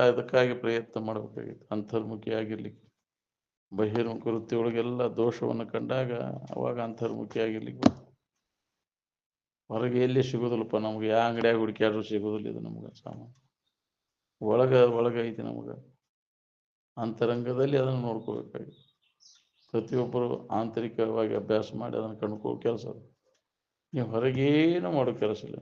ಅದಕ್ಕಾಗಿ ಪ್ರಯತ್ನ ಮಾಡಬೇಕಾಗಿತ್ತು ಅಂತರ್ಮುಖಿ ಆಗಿರ್ಲಿಕ್ಕೆ. ಬಹಿರ್ಮುಖ ವೃತ್ತಿಯೊಳಗೆಲ್ಲ ದೋಷವನ್ನು ಕಂಡಾಗ ಅವಾಗ ಅಂತರ್ಮುಖಿ ಆಗಿರ್ಲಿಕ್ಕೆ. ಹೊರಗೆ ಎಲ್ಲಿ ಸಿಗೋದಿಲ್ಲಪ್ಪ ನಮ್ಗೆ, ಯಾವ ಅಂಗಡಿಯಾಗ ಹುಡುಕ್ಯಾಡ್ರು ಸಿಗೋದಿಲ್ಲ ಇದು ನಮ್ಗೆ ಸಾಮಾನು. ಒಳಗ ಐತಿ ನಮ್ಗೆ. ಅಂತರಂಗದಲ್ಲಿ ಅದನ್ನು ನೋಡ್ಕೋಬೇಕಾಗಿ ಪ್ರತಿಯೊಬ್ಬರು ಆಂತರಿಕವಾಗಿ ಅಭ್ಯಾಸ ಮಾಡಿ ಅದನ್ನು ಕಂಡುಕೋ ಕೆಲಸ. ನೀವು ಹೊರಗೇನು ಮಾಡೋ ಕೆಲಸ ಇಲ್ಲ.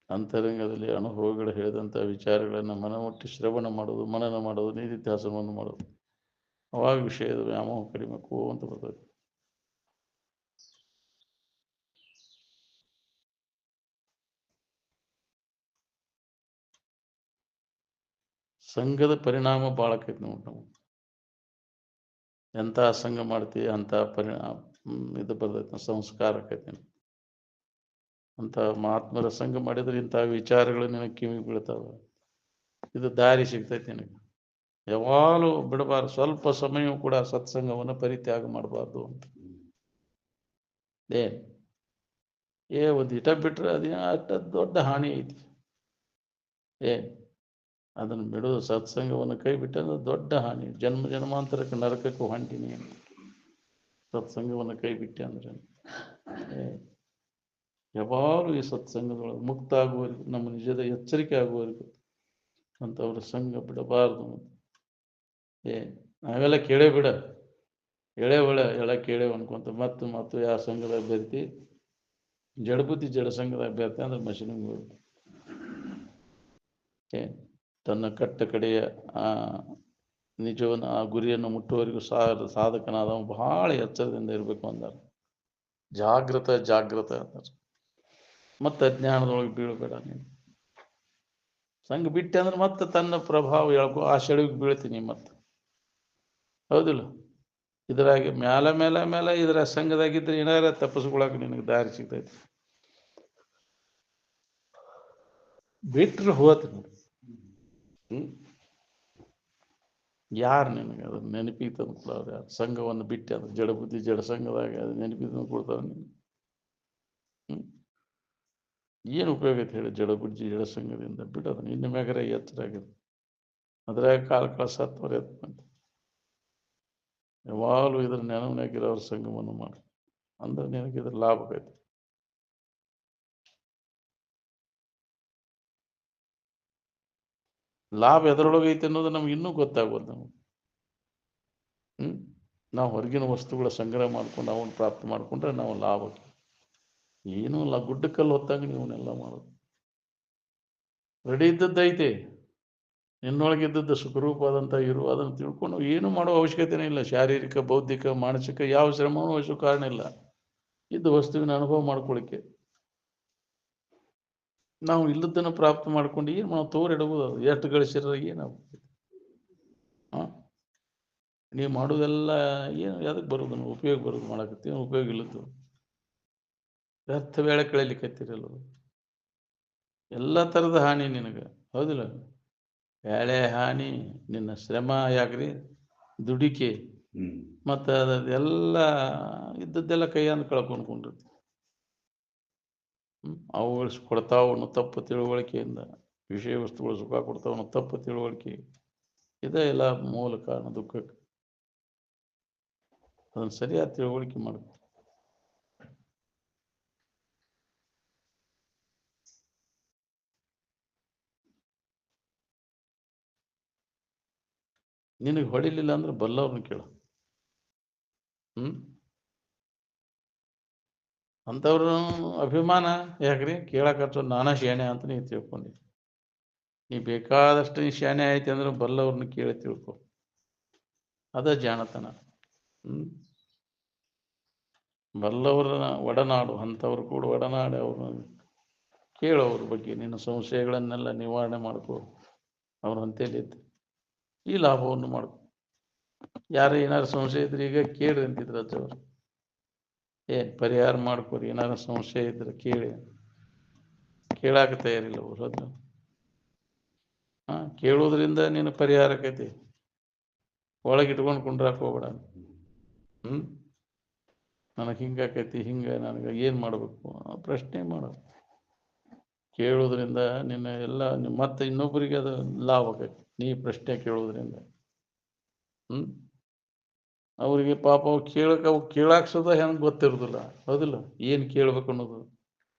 ಅಂತರಂಗದಲ್ಲಿ ಅನುಭವಗಳು ಹೇಳಿದಂಥ ವಿಚಾರಗಳನ್ನು ಮನಮುಟ್ಟಿ ಶ್ರವಣ ಮಾಡೋದು, ಮನನ ಮಾಡೋದು, ನಿಧಿಧ್ಯಾಸನವನ್ನು ಮಾಡೋದು. ಅವಾಗ ವಿಷಯದ ವ್ಯಾಮೋಹ ಕಡಿಮೆ ಅಂತ ಬರ್ತದೆ. ಸಂಘದ ಪರಿಣಾಮ ಭಾಳ ಆಕೈತಿ ನೋಡಿ. ನಾವು ಎಂಥ ಸಂಘ ಮಾಡ್ತೀವಿ ಅಂಥ ಪರಿಣಾಮ ಇದು ಬರ್ತೈತಿ, ಸಂಸ್ಕಾರ ಆಕೈತಿ. ಅಂತ ಮಹಾತ್ಮರ ಸಂಘ ಮಾಡಿದ್ರೆ ಇಂಥ ವಿಚಾರಗಳು ನಿನಗೆ ಕಿವಿಗೆ ಬೀಳ್ತಾವೆ. ಇದು ದಾರಿ ಸಿಗ್ತೈತಿ ನಿನಗೆ. ಯಾವಾಗಲೂ ಬಿಡಬಾರ್ದು, ಸ್ವಲ್ಪ ಸಮಯವೂ ಕೂಡ ಸತ್ಸಂಗವನ್ನು ಪರಿತ್ಯಾಗ ಮಾಡಬಾರ್ದು ಅಂತ. ಒಂದು ಇಟ ಬಿಟ್ರೆ ಅದೇನು ಅಷ್ಟ ದೊಡ್ಡ ಹಾನಿ ಐತಿ. ಅದನ್ನು ಬಿಡೋದು, ಸತ್ಸಂಗವನ್ನು ಕೈ ಬಿಟ್ಟಂದ್ರೆ ದೊಡ್ಡ ಹಾನಿ. ಜನ್ಮಾಂತರಕ್ಕೆ ನರಕಕ್ಕೆ ಹೊಂಟಿನಿ ಅಂತ ಸತ್ಸಂಗವನ್ನು ಕೈ ಬಿಟ್ಟೆ ಅಂದ್ರೆ. ಯಾವಾಗಲೂ ಈ ಸತ್ಸಂಗದೊಳಗೆ ಮುಕ್ತ ಆಗುವವರೆಗೂ, ನಮ್ಮ ನಿಜದ ಎಚ್ಚರಿಕೆ ಆಗುವವರೆಗೂ ಅಂಥವ್ರ ಸಂಘ ಬಿಡಬಾರ್ದು. ನಾವೆಲ್ಲ ಕೇಳೇ ಬಿಡ, ಎಲ್ಲ ಕೇಳೇವ್ ಅನ್ಕೊಂತ ಮತ್ತು ಯಾವ ಸಂಘದಾಗ ಬೆರ್ತಿ, ಜಡಬುದ್ಧಿ ಜಡ ಸಂಘದಾಗ ಬೆರ್ತಿ ಅಂದ್ರೆ ಮಷಿನಿಗೆ ಹೋಗ್ಬೇಕು. ತನ್ನ ಕಟ್ಟ ಕಡೆಯ ನಿಜವನ್ನು, ಆ ಗುರಿಯನ್ನು ಮುಟ್ಟುವವರೆಗೂ ಸಾಧಕನಾದವ ಬಹಳ ಎಚ್ಚರದಿಂದ ಇರಬೇಕು ಅಂದಾರ. ಜಾಗೃತ ಅಂತಾರೆ. ಮತ್ತೆ ಅಜ್ಞಾನದೊಳಗೆ ಬೀಳಬೇಡ ನೀನು. ಸಂಘ ಬಿಟ್ಟೆ ಅಂದ್ರೆ ಮತ್ತೆ ತನ್ನ ಪ್ರಭಾವ ಹೇಳ್ಕೊ, ಆ ಸೆಳವಿಗೆ ಬೀಳ್ತೀನಿ ಮತ್ತೆ. ಹೌದಿಲ್ಲ? ಇದ್ರಾಗ ಮೇಲೆ ಇದರ ಸಂಘದಾಗಿದ್ರೆ ಏನಾರ ತಪ್ಪಿಸ್ಕೊಳಕ್ಕೆ ನಿನಗೆ ದಾರಿ ಸಿಗ್ತೈತಿ. ಬಿಟ್ರೆ ಹೋತ್ ಯಾರು ನಿನಗೆ ಅದ್ರ ನೆನಪಿಗೆ ತಂದು ಕೊಡೋರು ಯಾರು? ಸಂಘವನ್ನು ಬಿಟ್ಟು ಅದು ಜಡ ಬುದ್ಧಿ ಜಡ ಸಂಘದಾಗ ಅದು ನೆನಪಿಗೆ ತಂದು ಕೊಡ್ತಾರ ನೀನು? ಏನು ಉಪಯೋಗ ಐತೆ ಹೇಳಿ ಜಡ ಬುದ್ಧಿ ಜಡ ಸಂಘದಿಂದ? ಬಿಡೋದು ಇನ್ನು ಮ್ಯಾಗರ ಎಚ್ಚರ ಆಗಿದೆ. ಅದ್ರಾಗ ಕಾಲ ಕಳ್ಸತ್ತವ್ರು ಎತ್ತ ಯಾವಾಗಲೂ ಇದ್ರ ನೆನವನಾಗಿರೋರು ಸಂಘವನ್ನು ಮಾಡಿ ಅಂದ್ರೆ ನಿನಗೆ ಇದ್ರ ಲಾಭ ಆಗೈತೆ. ಲಾಭ ಎದರೊಳಗೆ ಐತೆ ಅನ್ನೋದು ನಮ್ಗೆ ಇನ್ನೂ ಗೊತ್ತಾಗ್ಬೋದು ನಮಗೆ. ನಾವು ಹೊರಗಿನ ವಸ್ತುಗಳ ಸಂಗ್ರಹ ಮಾಡ್ಕೊಂಡು ಅವನ್ನ ಪ್ರಾಪ್ತ ಮಾಡ್ಕೊಂಡ್ರೆ ನಾವು ಲಾಭ. ಏನೂ ಇಲ್ಲ, ಗುಡ್ಡಕ್ಕಲ್ಲಿ ಹೊತ್ತಾಗ ನೀವನ್ನೆಲ್ಲ ಮಾಡೋದು. ರೆಡಿ ಇದ್ದದ್ದೈತೆ, ನಿನ್ನೊಳಗಿದ್ದದ್ದು ಸುಖರೂಪವಾದಂಥ ಇರು, ಅದನ್ನು ತಿಳ್ಕೊಂಡು ಏನು ಮಾಡೋ ಅವಶ್ಯಕತೆನೇ ಇಲ್ಲ. ಶಾರೀರಿಕ ಬೌದ್ಧಿಕ ಮಾನಸಿಕ ಯಾವ ಶ್ರಮವೂ ವಹಿಸೋ ಕಾರಣ ಇಲ್ಲ. ಇದ್ದ ವಸ್ತುವಿನ ಅನುಭವ ಮಾಡ್ಕೊಳ್ಳಿಕ್ಕೆ ನಾವು ಇಲ್ಲದನ್ನು ಪ್ರಾಪ್ತ ಮಾಡ್ಕೊಂಡು ಏನು ನಾವು ತೋರಿಡಬಹುದು. ಅದು ಎಷ್ಟು ಗಳಿಸಿರೋ ಏನಾಗ್ತದೆ? ನೀವು ಮಾಡೋದೆಲ್ಲ ಏನು ಯಾವ್ದಕ್ಕೆ ಬರೋದು? ಉಪಯೋಗ ಬರೋದು ಮಾಡಕತ್ತೀವಿ, ಉಪಯೋಗ ಇಲ್ಲದ್ದು ವ್ಯರ್ಥ ವೇಳೆ ಕಳೀಲಿಕ್ಕತ್ತಿರಲ್ಲ. ಎಲ್ಲ ಥರದ ಹಾನಿ ನಿನಗೆ, ಹೌದಿಲ್ಲ? ಬೇಳೆ ಹಾನಿ, ನಿನ್ನ ಶ್ರಮ ಯಾಕ್ರಿ, ದುಡಿಕೆ, ಮತ್ತು ಅದೆಲ್ಲ ಇದ್ದದ್ದೆಲ್ಲ ಕೈಯನ್ನು ಕಳ್ಕೊಂಡ್ಕೊಂಡಿರ್ತೀವಿ. ಅವುಗಳು ಕೊಡ್ತಾವನು ತಪ್ಪು ತಿಳುವಳಿಕೆಯಿಂದ, ವಿಷಯ ವಸ್ತುಗಳು ಸುಖ ಕೊಡ್ತಾವನು ತಪ್ಪು ತಿಳುವಳಿಕೆ, ಇದೇ ಎಲ್ಲ ಮೂಲ ಕಾರಣ ದುಃಖಕ್ಕೆ. ಅದನ್ನು ಸರಿಯಾದ ತಿಳುವಳಿಕೆ ಮಾಡಬೇಕು. ನಿನಗೆ ಹೊಡಿಲಿಲ್ಲ ಅಂದ್ರೆ ಬಲ್ಲವ್ರನ್ನ ಕೇಳು. ಅಂಥವ್ರ ಅಭಿಮಾನ ಯಾಕ್ರಿ ಕೇಳಕತ್ತ ನಾನಾ ಶಾಣೆ ಅಂತ ನೀವು ತಿಳ್ಕೊಂಡಿ. ನೀ ಬೇಕಾದಷ್ಟು ನೀ ಶಾಣೆ ಆಯ್ತು ಅಂದ್ರೆ ಬಲ್ಲವ್ರನ್ನ ಕೇಳಿ ತಿಳ್ಕೊ. ಅದ ಜಾಣತನ. ಬಲ್ಲವರನ್ನ ಒಡನಾಡು, ಅಂಥವ್ರು ಕೂಡ ಒಡನಾಡಿ ಅವ್ರನ್ನ ಕೇಳೋವ್ರ ಬಗ್ಗೆ ನಿನ್ನ ಸಂಶಯಗಳನ್ನೆಲ್ಲ ನಿವಾರಣೆ ಮಾಡ್ಕೋ. ಅವ್ರ ಅಂತೇಳಿ ಈ ಲಾಭವನ್ನು ಮಾಡ್ಕೊ. ಯಾರು ಏನಾರು ಸಂಶಯ ಇದ್ರೆ ಈಗ ಕೇಳ್ರಿ ಅಂತಿದ್ರು ಅಜ್ಜವ್ರು. ಪರಿಹಾರ ಮಾಡ್ಕೊರಿ, ಏನಾರು ಸಂಶಯ ಇದ್ರೆ ಕೇಳಿ. ಕೇಳಾಕ ತಯಾರಿಲ್ಲ ಅವ್ರು. ಅದು ಕೇಳೋದ್ರಿಂದ ನೀನು ಪರಿಹಾರ ಆಕೈತಿ. ಒಳಗೆ ಇಟ್ಕೊಂಡು ಕುಂಡ್ರಾಕ್ ಹೋಗ್ಬೇಡ. ನನಗೆ ಹಿಂಗಾಕೈತಿ, ಹಿಂಗೆ ನನಗೆ ಏನು ಮಾಡಬೇಕು ಪ್ರಶ್ನೆ ಮಾಡು. ಕೇಳೋದ್ರಿಂದ ನಿನ್ನ ಎಲ್ಲ ಮತ್ತೆ ಇನ್ನೊಬ್ಬರಿಗೆ ಅದು ಲಾಭ ಆಕೈತಿ. ನೀ ಪ್ರಶ್ನೆ ಕೇಳೋದ್ರಿಂದ ಅವರಿಗೆ ಪಾಪ ಅವು ಕೇಳಾಕ್ಸೋದ ಹೆಂಗೆ ಗೊತ್ತಿರೋದಿಲ್ಲ, ಹೌದಿಲ್ಲ? ಏನು ಕೇಳ್ಬೇಕು ಅನ್ನೋದು.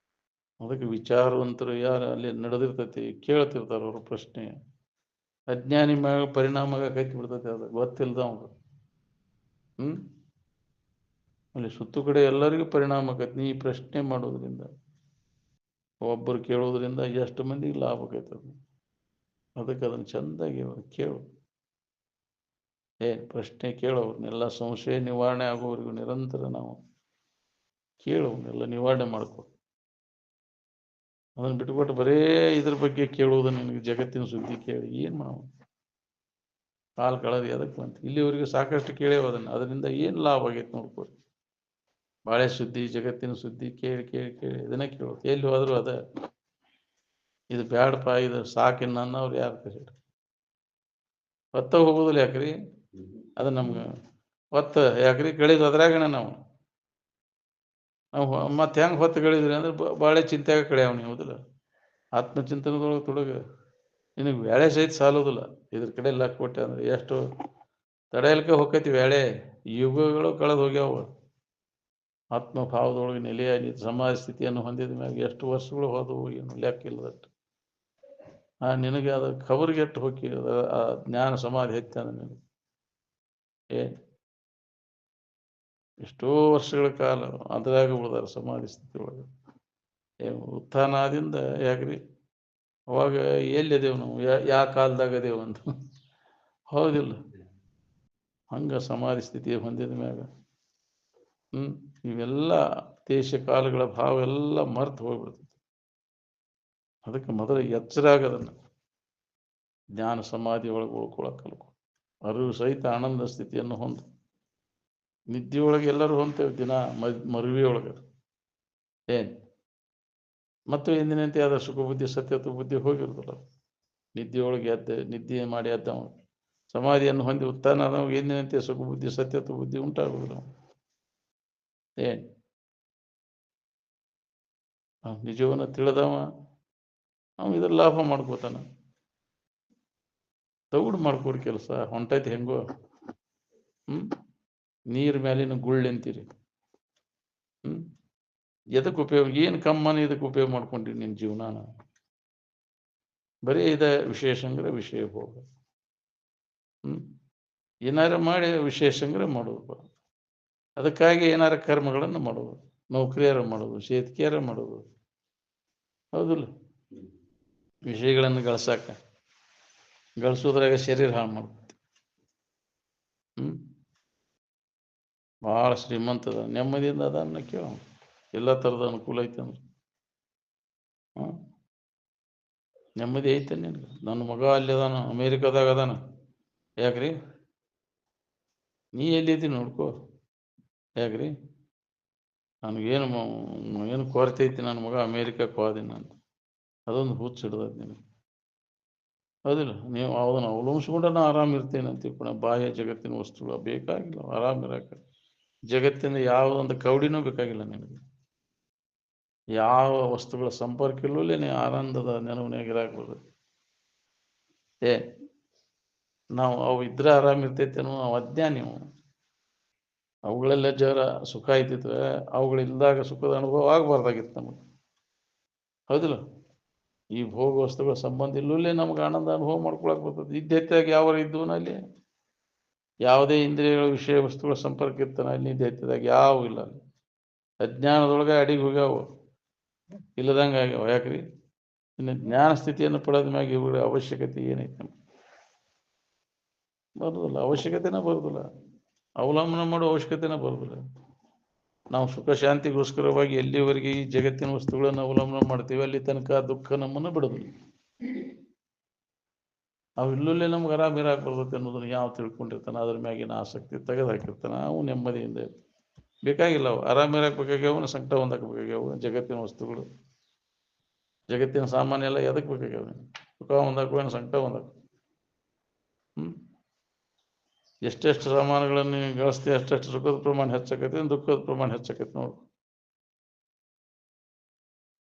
ಅದಕ್ಕೆ ವಿಚಾರವಂತರು ಯಾರು ಅಲ್ಲಿ ನಡೆದಿರ್ತೈತಿ ಕೇಳ್ತಿರ್ತಾರ ಅವ್ರ ಪ್ರಶ್ನೆ. ಅಜ್ಞಾನಿ ಮ್ಯಾಗ ಪರಿಣಾಮ ಕೈತಿ ಬಿಡ್ತೈತಿ, ಅದು ಗೊತ್ತಿಲ್ದ ಅವ್ರು. ಅಲ್ಲಿ ಸುತ್ತು ಕಡೆ ಎಲ್ಲರಿಗೂ ಪರಿಣಾಮ ಆಕೈತಿ ನೀ ಪ್ರಶ್ನೆ ಮಾಡೋದ್ರಿಂದ. ಒಬ್ಬರು ಕೇಳೋದ್ರಿಂದ ಎಷ್ಟು ಮಂದಿಗೆ ಲಾಭ ಆಕೈತದ. ಅದಕ್ಕೆ ಅದನ್ನು ಚೆಂದಾಗಿ ಕೇಳು. ಪ್ರಶ್ನೆ ಕೇಳೋರ್ನೆಲ್ಲ ಸಂಶಯ ನಿವಾರಣೆ ಆಗೋವರೆಗೂ ನಿರಂತರ ನಾವು ಕೇಳೋರ್ನೆಲ್ಲ ನಿವಾರಣೆ ಮಾಡ್ಕೊ. ಅದನ್ನು ಬಿಟ್ಕೊಟ್ಟು ಬರೇ ಇದ್ರ ಬಗ್ಗೆ ಕೇಳುವುದು, ನಿನಗೆ ಜಗತ್ತಿನ ಸುದ್ದಿ ಕೇಳಿ ಏನು ಮಾವು ಕಾಲು ಕಳೆದು ಅದಕ್ಕೆ ಬಂತು. ಇಲ್ಲಿವರೆಗೂ ಸಾಕಷ್ಟು ಕೇಳೇವು, ಅದರಿಂದ ಏನು ಲಾಭ ಆಗೈತೆ ನೋಡ್ಕೊರಿ. ಬಾಳೆ ಸುದ್ದಿ, ಜಗತ್ತಿನ ಸುದ್ದಿ ಕೇಳಿ ಕೇಳಿ ಕೇಳಿ ಇದನ್ನೇ ಕೇಳೋದು. ಎಲ್ಲಿ ಹೋದ್ರು ಅದ. ಇದು ಬ್ಯಾಡಪ್ಪ, ಇದು ಸಾಕಿನ್ನ ಅವ್ರು ಯಾರು ಕರಿ ಹೊತ್ತ ಹೋಗೋದಿಲ್ಲ. ಯಾಕ್ರಿ ಅದು ನಮ್ಗೆ ಹೊತ್ತು ಯಾಕ್ರಿ ಕಳಿದು ಅದ್ರಾಗಣ ನಾವು ಮತ್ತೆ ಹೆಂಗೆ ಹೊತ್ತು ಕಳಿದ್ರಿ ಅಂದ್ರೆ ಭಾಳ ಚಿಂತೆಯಾಗ ಕಳೆಯವ ನೀವು, ಹೌದಿಲ್ಲ? ಆತ್ಮಚಿಂತನದೊಳಗೆ ತೊಡಗ. ನಿನಗೆ ವ್ಯಾಳೆ ಸಹಿತ ಸಾಲೋದಿಲ್ಲ. ಇದ್ರ ಕಡೆ ಲೆಕ್ಕ ಕೊಟ್ಟೆ ಅಂದ್ರೆ ಎಷ್ಟು ತಡೆಯಲಿಕ್ಕೆ ಹೋಗ್ತೈತಿ. ವ್ಯಾಳೆ ಯುಗಗಳು ಕಳೆದು ಹೋಗ್ಯಾವ. ಆತ್ಮಭಾವದೊಳಗೆ ನೆಲೆಯಾಗಿ ಸಮಾಧಿ ಸ್ಥಿತಿಯನ್ನು ಹೊಂದಿದ ಮ್ಯಾಗ ಎಷ್ಟು ವರ್ಷಗಳು ಹೋದವು ಏನು ಲೆಕ್ಕ ಇಲ್ಲದಟ್ಟು. ನಿನಗೆ ಅದು ಖಬರ್ಗೆ ಎಷ್ಟು ಹೋಗಿ ಆ ಜ್ಞಾನ ಸಮಾಧಿ ಹೆಚ್ಚ ನಿನಗೆ ಎಷ್ಟೋ ವರ್ಷಗಳ ಕಾಲ ಅದ್ರಾಗ ಉಳಿದಾರ ಸಮಾಧಿ ಸ್ಥಿತಿ ಒಳಗೆ. ಉತ್ಥಾನದಿಂದ ಯಾಕ್ರಿ ಅವಾಗ ಎಲ್ಲಿದೇವು ನಾವು, ಯಾವ ಕಾಲದಾಗ ಅದೇವು ಅಂತ, ಹೌದಿಲ್ಲ? ಹಂಗ ಸಮಾಧಿ ಸ್ಥಿತಿ ಹೊಂದಿದ ಮ್ಯಾಗ ಇವೆಲ್ಲ ದೇಶ ಕಾಲಗಳ ಭಾವ ಎಲ್ಲ ಮರ್ತು ಹೋಗ್ಬಿಡ್ತೈತಿ. ಅದಕ್ಕೆ ಮೊದಲು ಎಚ್ಚರ ಆಗೋದನ್ನು ಜ್ಞಾನ ಸಮಾಧಿ ಒಳಗೆ ಉಳ್ಕೊಳಕ್ ಕಲ್ಕೊ. ಅರಿವು ಸಹಿತ ಆನಂದ ಸ್ಥಿತಿಯನ್ನು ಹೊಂದು. ನಿದ್ದೆಯೊಳಗೆ ಎಲ್ಲರೂ ಹೊಂತೇವೆ ದಿನ ಮರುವಿಯೊಳಗೆ. ಮತ್ತು ಎಂದಿನಂತೆ ಆದ ಸುಖ ಬುದ್ಧಿ ಸತ್ಯತ್ವ ಬುದ್ಧಿ ಹೋಗಿರುತ್ತಲ್ಲ. ನಿದ್ದೆಯೊಳಗೆ ನಿದ್ದೆ ಮಾಡಿ ಎದ್ದವ ಸಮಾಧಿಯನ್ನು ಹೊಂದಿ ಉತ್ಥಾನ ನಾವು ಎಂದಿನಂತೆ ಸುಖ ಬುದ್ಧಿ ಸತ್ಯತ್ವ ಬುದ್ಧಿ ಉಂಟಾಗುವುದು. ಏನ್ ನಿಜವನ್ನ ತಿಳಿದವ ಅವ ಇದ್ರ ಲಾಭ ಮಾಡ್ಕೋತಾನ. ತೌಡು ಮಾಡ್ಕೊಡಿ ಕೆಲಸ ಹೊಂಟೈತಿ ಹೆಂಗೋ. ನೀರ್ ಮೇಲಿನ ಗುಳ್ಳಿ ಅಂತೀರಿ. ಎದಕ್ಕೆ ಉಪಯೋಗ ಏನು ಕಮ್ಮನ ಇದಕ್ಕೆ ಉಪಯೋಗ ಮಾಡ್ಕೊಂಡ್ರಿ ನಿನ್ನ ಜೀವನಾನ? ಬರೀ ವಿಶೇಷಂಗ್ರೆ ವಿಷಯ ಹೋಗ. ಏನಾರ ಮಾಡಿ ವಿಶೇಷಂಗ್ರೆ ಮಾಡೋದು. ಅದಕ್ಕಾಗಿ ಏನಾರ ಕರ್ಮಗಳನ್ನು ಮಾಡೋದು, ನೌಕರಿಯಾರ ಮಾಡೋದು, ಸೇತಿಕೆಯಾರ ಮಾಡೋದು. ಹೌದಿಲ್ಲ? ವಿಷಯಗಳನ್ನು ಗಳಿಸೋದ್ರಾಗ ಶರೀರ ಹಾಳು ಮಾಡ್ಕೊತಿ. ಭಾಳ ಶ್ರೀಮಂತದ ನೆಮ್ಮದಿಯಿಂದ ಅದನ್ನ ಕೇಳ. ಎಲ್ಲ ಥರದ ಅನುಕೂಲ ಐತೆ ಅಂದ್ರೆ ನೆಮ್ಮದಿ ಐತೆ ನಿನಗೆ. ನನ್ನ ಮಗ ಅಲ್ಲಿ ಅದಾನ, ಅಮೇರಿಕಾದಾಗ ಅದಾನ. ಯಾಕ್ರಿ? ನೀ ಎಲ್ಲಿದ್ದೀನಿ ನೋಡ್ಕೋ. ಯಾಕ್ರಿ? ನನಗೇನು ಕೊರತೆ ಐತಿ, ನನ್ನ ಮಗ ಅಮೇರಿಕಕ್ಕೆ ಹೋದಿನ ಅಂತ. ಅದೊಂದು ಹುಚ್ಚು ಹಿಡ್ದೈತಿ ನಿನಗೆ. ಹೌದಿಲ್ಲ? ನೀವು ಅದನ್ನು ಅವಲಂಬಿಸ್ಕೊಂಡ್ರೆ ನಾ ಆರಾಮಿರ್ತೇನೆ ಅಂತ ತಿಳ್ಕೊಂಡ. ಬಾಹ್ಯ ಜಗತ್ತಿನ ವಸ್ತುಗಳು ಬೇಕಾಗಿಲ್ಲ, ಆರಾಮಿರಾಕ. ಜಗತ್ತಿನ ಯಾವುದೊಂದು ಕವಡಿನೂ ಬೇಕಾಗಿಲ್ಲ ನಿನಗೆ. ಯಾವ ವಸ್ತುಗಳ ಸಂಪರ್ಕ ಇಲ್ಲೇ ನೀ ಆನಂದದ ನೆನವನಾಗಿರಾಕ್ಬೋದು. ನಾವು ಅವು ಇದ್ರೆ ಆರಾಮಿರ್ತೈತೆ ಅನ್ನೋ ಅಜ್ಞಾನಿ ನೀವು. ಅವುಗಳೆಲ್ಲ ಜರ ಸುಖ ಐತಿದ್ರೆ ಅವುಗಳಿಲ್ದಾಗ ಸುಖದ ಅನುಭವ ಆಗಬಾರ್ದಾಗಿತ್ತು ನಮಗೆ. ಹೌದಿಲ್ಲ? ಈ ಭೋಗ ವಸ್ತುಗಳ ಸಂಬಂಧ ಇಲ್ಲೇ ನಮ್ಗೆ ಆನಂದ ಅನುಭವ ಮಾಡ್ಕೊಳಕ್ ಬರ್ತದೆ. ನಿದ್ದೆತ್ತಾಗ ಯಾವ ಇದ್ವನ ಅಲ್ಲಿ ಯಾವುದೇ ಇಂದ್ರಿಯಗಳ ವಿಷಯ ವಸ್ತುಗಳ ಸಂಪರ್ಕ ಇರ್ತಾನೆ ಅಲ್ಲಿ. ನಿದ್ದೆತ್ತದಾಗ ಯಾವ ಇಲ್ಲ ಅಲ್ಲಿ. ಅಜ್ಞಾನದೊಳಗೆ ಅಡಿಗೆ ಹೋಗ್ಯಾವು, ಇಲ್ಲದಂಗೆ ಆಗ್ಯಾವ. ಯಾಕ್ರಿ? ಇನ್ನು ಜ್ಞಾನ ಸ್ಥಿತಿಯನ್ನು ಪಡೆದ ಮ್ಯಾಗ ಇವುಗಳ ಅವಶ್ಯಕತೆ ಏನೈತೆ ನಮ್ಗೆ? ಬರೋದಿಲ್ಲ, ಅವಶ್ಯಕತೆನೇ ಬರೋದಿಲ್ಲ. ಅವಲಂಬನೆ ಮಾಡೋ ಅವಶ್ಯಕತೆನೇ ಬರೋದಿಲ್ಲ. ನಾವು ಸುಖ ಶಾಂತಿಗೋಸ್ಕರವಾಗಿ ಎಲ್ಲಿವರೆಗೆ ಈ ಜಗತ್ತಿನ ವಸ್ತುಗಳನ್ನು ಅವಲಂಬನೆ ಮಾಡ್ತೀವಿ ಅಲ್ಲಿ ತನಕ ದುಃಖ ನಮ್ಮನ್ನು ಬಿಡೋದಿಲ್ಲ. ಅವು ಇಲ್ಲೇ ನಮ್ಗೆ ಆರಾಮಿರಾಕ್ ಬರ್ತೈತೆ ಅನ್ನೋದನ್ನ ಯಾವ ತಿಳ್ಕೊಂಡಿರ್ತಾನೆ ಅದ್ರ ಮ್ಯಾಗಿನ ಆಸಕ್ತಿ ತೆಗೆದು ಹಾಕಿರ್ತಾನೆ ಅವು ನೆಮ್ಮದಿಯಿಂದ ಬೇಕಾಗಿಲ್ಲ. ಅವು ಆರಾಮಿರಾಕ್ ಬೇಕಾಗ್ಯಾವ, ಸಂಕಟ ಹೊಂದಾಕಬೇಕಾಗ್ಯಾವ. ಜಗತ್ತಿನ ವಸ್ತುಗಳು, ಜಗತ್ತಿನ ಸಾಮಾನ್ಯ ಎಲ್ಲ ಎದಕ್ಕೆ ಬೇಕಾಗ್ಯಾವ? ಸುಖ ಹೊಂದಾಕುವ, ಸಂಕಟ ಹೊಂದಾಕ. ಎಷ್ಟೆಷ್ಟು ಸಾಮಾನುಗಳನ್ನು ಗಳಿಸ್ತೀವಿ ಅಷ್ಟೆಷ್ಟು ಸುಖದ ಪ್ರಮಾಣ ಹೆಚ್ಚಾಕೈತಿ, ದುಃಖದ ಪ್ರಮಾಣ ಹೆಚ್ಚಾಕೈತಿ. ನೋಡು,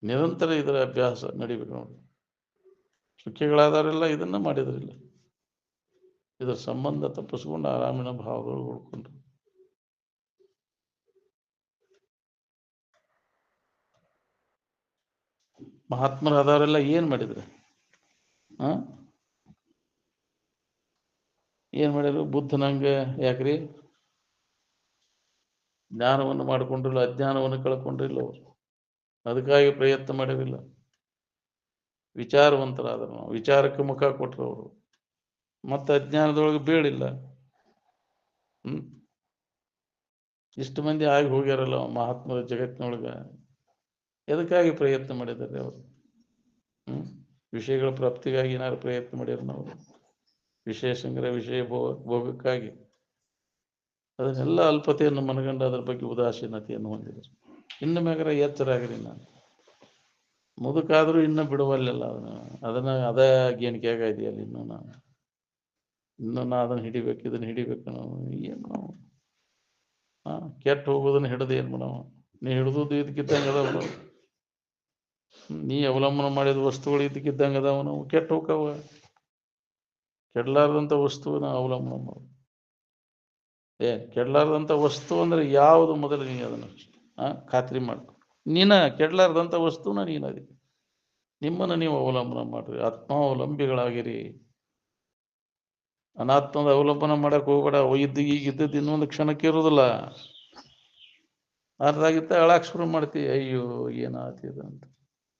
ನಿರಂತರ ಇದರ ಅಭ್ಯಾಸ ನಡಿಬೇಕು. ನೋಡಿ, ಸುಖಿಗಳಾದವರೆಲ್ಲ ಇದನ್ನ ಮಾಡಿದ್ರಿಲ್ಲ. ಇದರ ಸಂಬಂಧ ತಪ್ಪಿಸ್ಕೊಂಡು ಆರಾಮಿನ ಭಾವಗಳು ಉಳ್ಕೊಂಡ್ರು. ಮಹಾತ್ಮರಾದವರೆಲ್ಲ ಏನ್ ಮಾಡಿದ್ರು? ಏನ್ ಮಾಡಿದ್ರು? ಬುದ್ಧನಂಗೆ. ಯಾಕ್ರಿ? ಜ್ಞಾನವನ್ನು ಮಾಡಿಕೊಂಡಿಲ್ಲ, ಅಜ್ಞಾನವನ್ನು ಕಳ್ಕೊಂಡಿಲ್ಲ ಅವರು. ಅದಕ್ಕಾಗಿ ಪ್ರಯತ್ನ ಮಾಡಿರಲಿಲ್ಲ. ವಿಚಾರವಂತರಾದರು. ನಾವು ವಿಚಾರಕ್ಕೆ ಮುಖ ಕೊಟ್ಟರು ಅವರು. ಮತ್ತೆ ಅಜ್ಞಾನದೊಳಗೆ ಬೀಳಿಲ್ಲ. ಇಷ್ಟು ಮಂದಿ ಆಗಿ ಹೋಗ್ಯಾರಲ್ಲ ಮಹಾತ್ಮರ ಜಗತ್ತಿನೊಳಗ. ಎದಕ್ಕಾಗಿ ಪ್ರಯತ್ನ ಮಾಡಿದ್ದಾರೆ ಅವರು? ವಿಷಯಗಳ ಪ್ರಾಪ್ತಿಗಾಗಿ ಏನಾದ್ರು ಪ್ರಯತ್ನ ಮಾಡ್ಯಾರ ನಾವು? ವಿಷಯ ಸಂಗ್ರಹ, ವಿಷಯ ಭೋಗಕ್ಕಾಗಿ ಅದನ್ನೆಲ್ಲ ಅಲ್ಪತೆಯನ್ನು ಮನಗಂಡು ಅದರ ಬಗ್ಗೆ ಉದಾಸೀನತೆಯನ್ನು ಹೊಂದಿದ್ರು. ಇನ್ನು ಮ್ಯಾಗರ ಎಚ್ಚರ ಆಗಿರಿ. ನಾನು ಮುದುಕಾದ್ರೂ ಇನ್ನೂ ಬಿಡುವಲ್ಲೆಲ್ಲ ಅದನ್ನ ಅದೇ ಗೇಣಿಕೆ ಆಗಿದೆಯಲ್ಲ. ಇನ್ನೂ ನಾ ಅದನ್ನು ಹಿಡಿಬೇಕು, ಇದನ್ನು ಹಿಡಿಬೇಕು. ನಾವು ಏನು ನಾವು ಕೆಟ್ಟ ಹೋಗೋದನ್ನ ಹಿಡಿದು ಏನು ಮಾಡವ? ನೀ ಹಿಡಿದು ಇದಕ್ಕಿದ್ದಂಗೆ ಅದಾವ. ನೀ ಅವಲಂಬನೆ ಮಾಡಿದ ವಸ್ತುಗಳು ಇದಕ್ಕಿದ್ದಂಗೆ ಅದಾವ. ನಾವು ಕೆಟ್ಟ ಹೋಗವ. ಕೆಡಲಾರ್ದಂಥ ವಸ್ತುವನ್ನ ಅವಲಂಬನೆ ಮಾಡು. ಕೆಡಲಾರ್ದಂಥ ವಸ್ತು ಅಂದ್ರೆ ಯಾವುದು ಮೊದಲು ನೀ ಅದನ್ನು ಖಾತ್ರಿ ಮಾಡು. ನೀನ ಕೆಡಲಾರ್ದಂಥ ವಸ್ತುನ ನೀನದಿ. ನಿಮ್ಮನ್ನು ನೀವು ಅವಲಂಬನೆ ಮಾಡ್ರಿ. ಆತ್ಮಾವಲಂಬಿಗಳಾಗಿರಿ. ಅನಾತ್ಮದ ಅವಲಂಬನೆ ಮಾಡಕ್ ಹೋಗ್ಬೇಡ. ಈಗಿದ್ದದ್ದು ಇನ್ನೊಂದು ಕ್ಷಣಕ್ಕೆ ಇರೋದಿಲ್ಲ. ಅರ್ಧಾಗಿತ್ತ ಅಳಾಕ್ ಶುರು ಮಾಡ್ತೀವಿ. ಅಯ್ಯೋ ಏನಾಗ್ತಿದೆ ಅಂತ.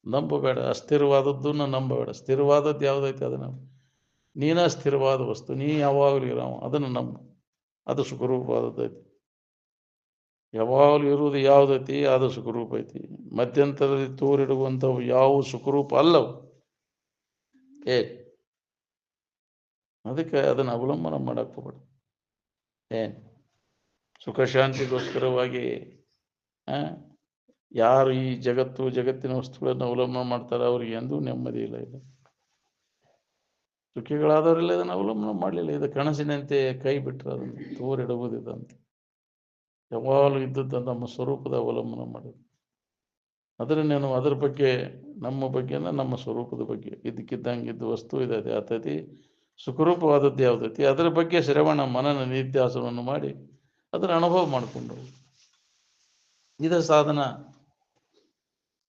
ನಂಬಬೇಡ. ಅಸ್ಥಿರವಾದದ್ದನ್ನ ನಂಬಬೇಡ. ಸ್ಥಿರವಾದದ್ದು ಯಾವುದೈತೆ ಅದನ್ನ ನೀನ ಸ್ಥಿರವಾದ ವಸ್ತು. ನೀ ಯಾವಾಗಲೂ ಇರೋ ಅದನ್ನು ನಂಬು. ಅದು ಸುಖರೂಪವಾದದ್ದೈತಿ. ಯಾವಾಗಲೂ ಇರುವುದು ಯಾವುದೈತಿ ಅದು ಸುಖರೂಪ ಐತಿ. ಮಧ್ಯಂತರದಲ್ಲಿ ತೋರಿಡುವಂಥವು ಯಾವ ಸುಖರೂಪ ಅಲ್ಲವು. ಅದಕ್ಕೆ ಅದನ್ನು ಅವಲಂಬನೆ ಮಾಡಕ್ ಹೋಗ್ಬೇಡ. ಸುಖ ಶಾಂತಿಗೋಸ್ಕರವಾಗಿ ಯಾರು ಈ ಜಗತ್ತಿನ ವಸ್ತುಗಳನ್ನು ಅವಲಂಬನೆ ಮಾಡ್ತಾರೆ ಅವ್ರಿಗೆ ಎಂದೂ ನೆಮ್ಮದಿ ಇಲ್ಲ. ಇದು ಸುಖಿಗಳಾದವರೆಲ್ಲ ಇದನ್ನು ಅವಲಂಬನೆ ಮಾಡಲಿಲ್ಲ. ಇದು ಕನಸಿನಂತೆ ಕೈ ಬಿಟ್ಟರೆ ಅದನ್ನು ತೋರಿಡುವುದಿದಂತೆ. ಯಾವಾಗಲೂ ಇದ್ದದ್ದು ನಮ್ಮ ಸ್ವರೂಪದ ಅವಲಂಬನೆ ಮಾಡೋದು. ಅದನ್ನೇನು ಅದರ ಬಗ್ಗೆ ನಮ್ಮ ಬಗ್ಗೆನ ನಮ್ಮ ಸ್ವರೂಪದ ಬಗ್ಗೆ ಇದ್ದಕ್ಕಿದ್ದಂಗೆ ಇದ್ದ ವಸ್ತು ಇದೆ ಆತತಿ ಸುಖರೂಪವಾದದ್ದು ಯಾವುದೈತಿ ಅದರ ಬಗ್ಗೆ ಶ್ರವಣ ಮನನ ನಿತ್ಯಾಸನವನ್ನು ಮಾಡಿ ಅದರ ಅನುಭವ ಮಾಡಿಕೊಂಡು ಇದರ ಸಾಧನ.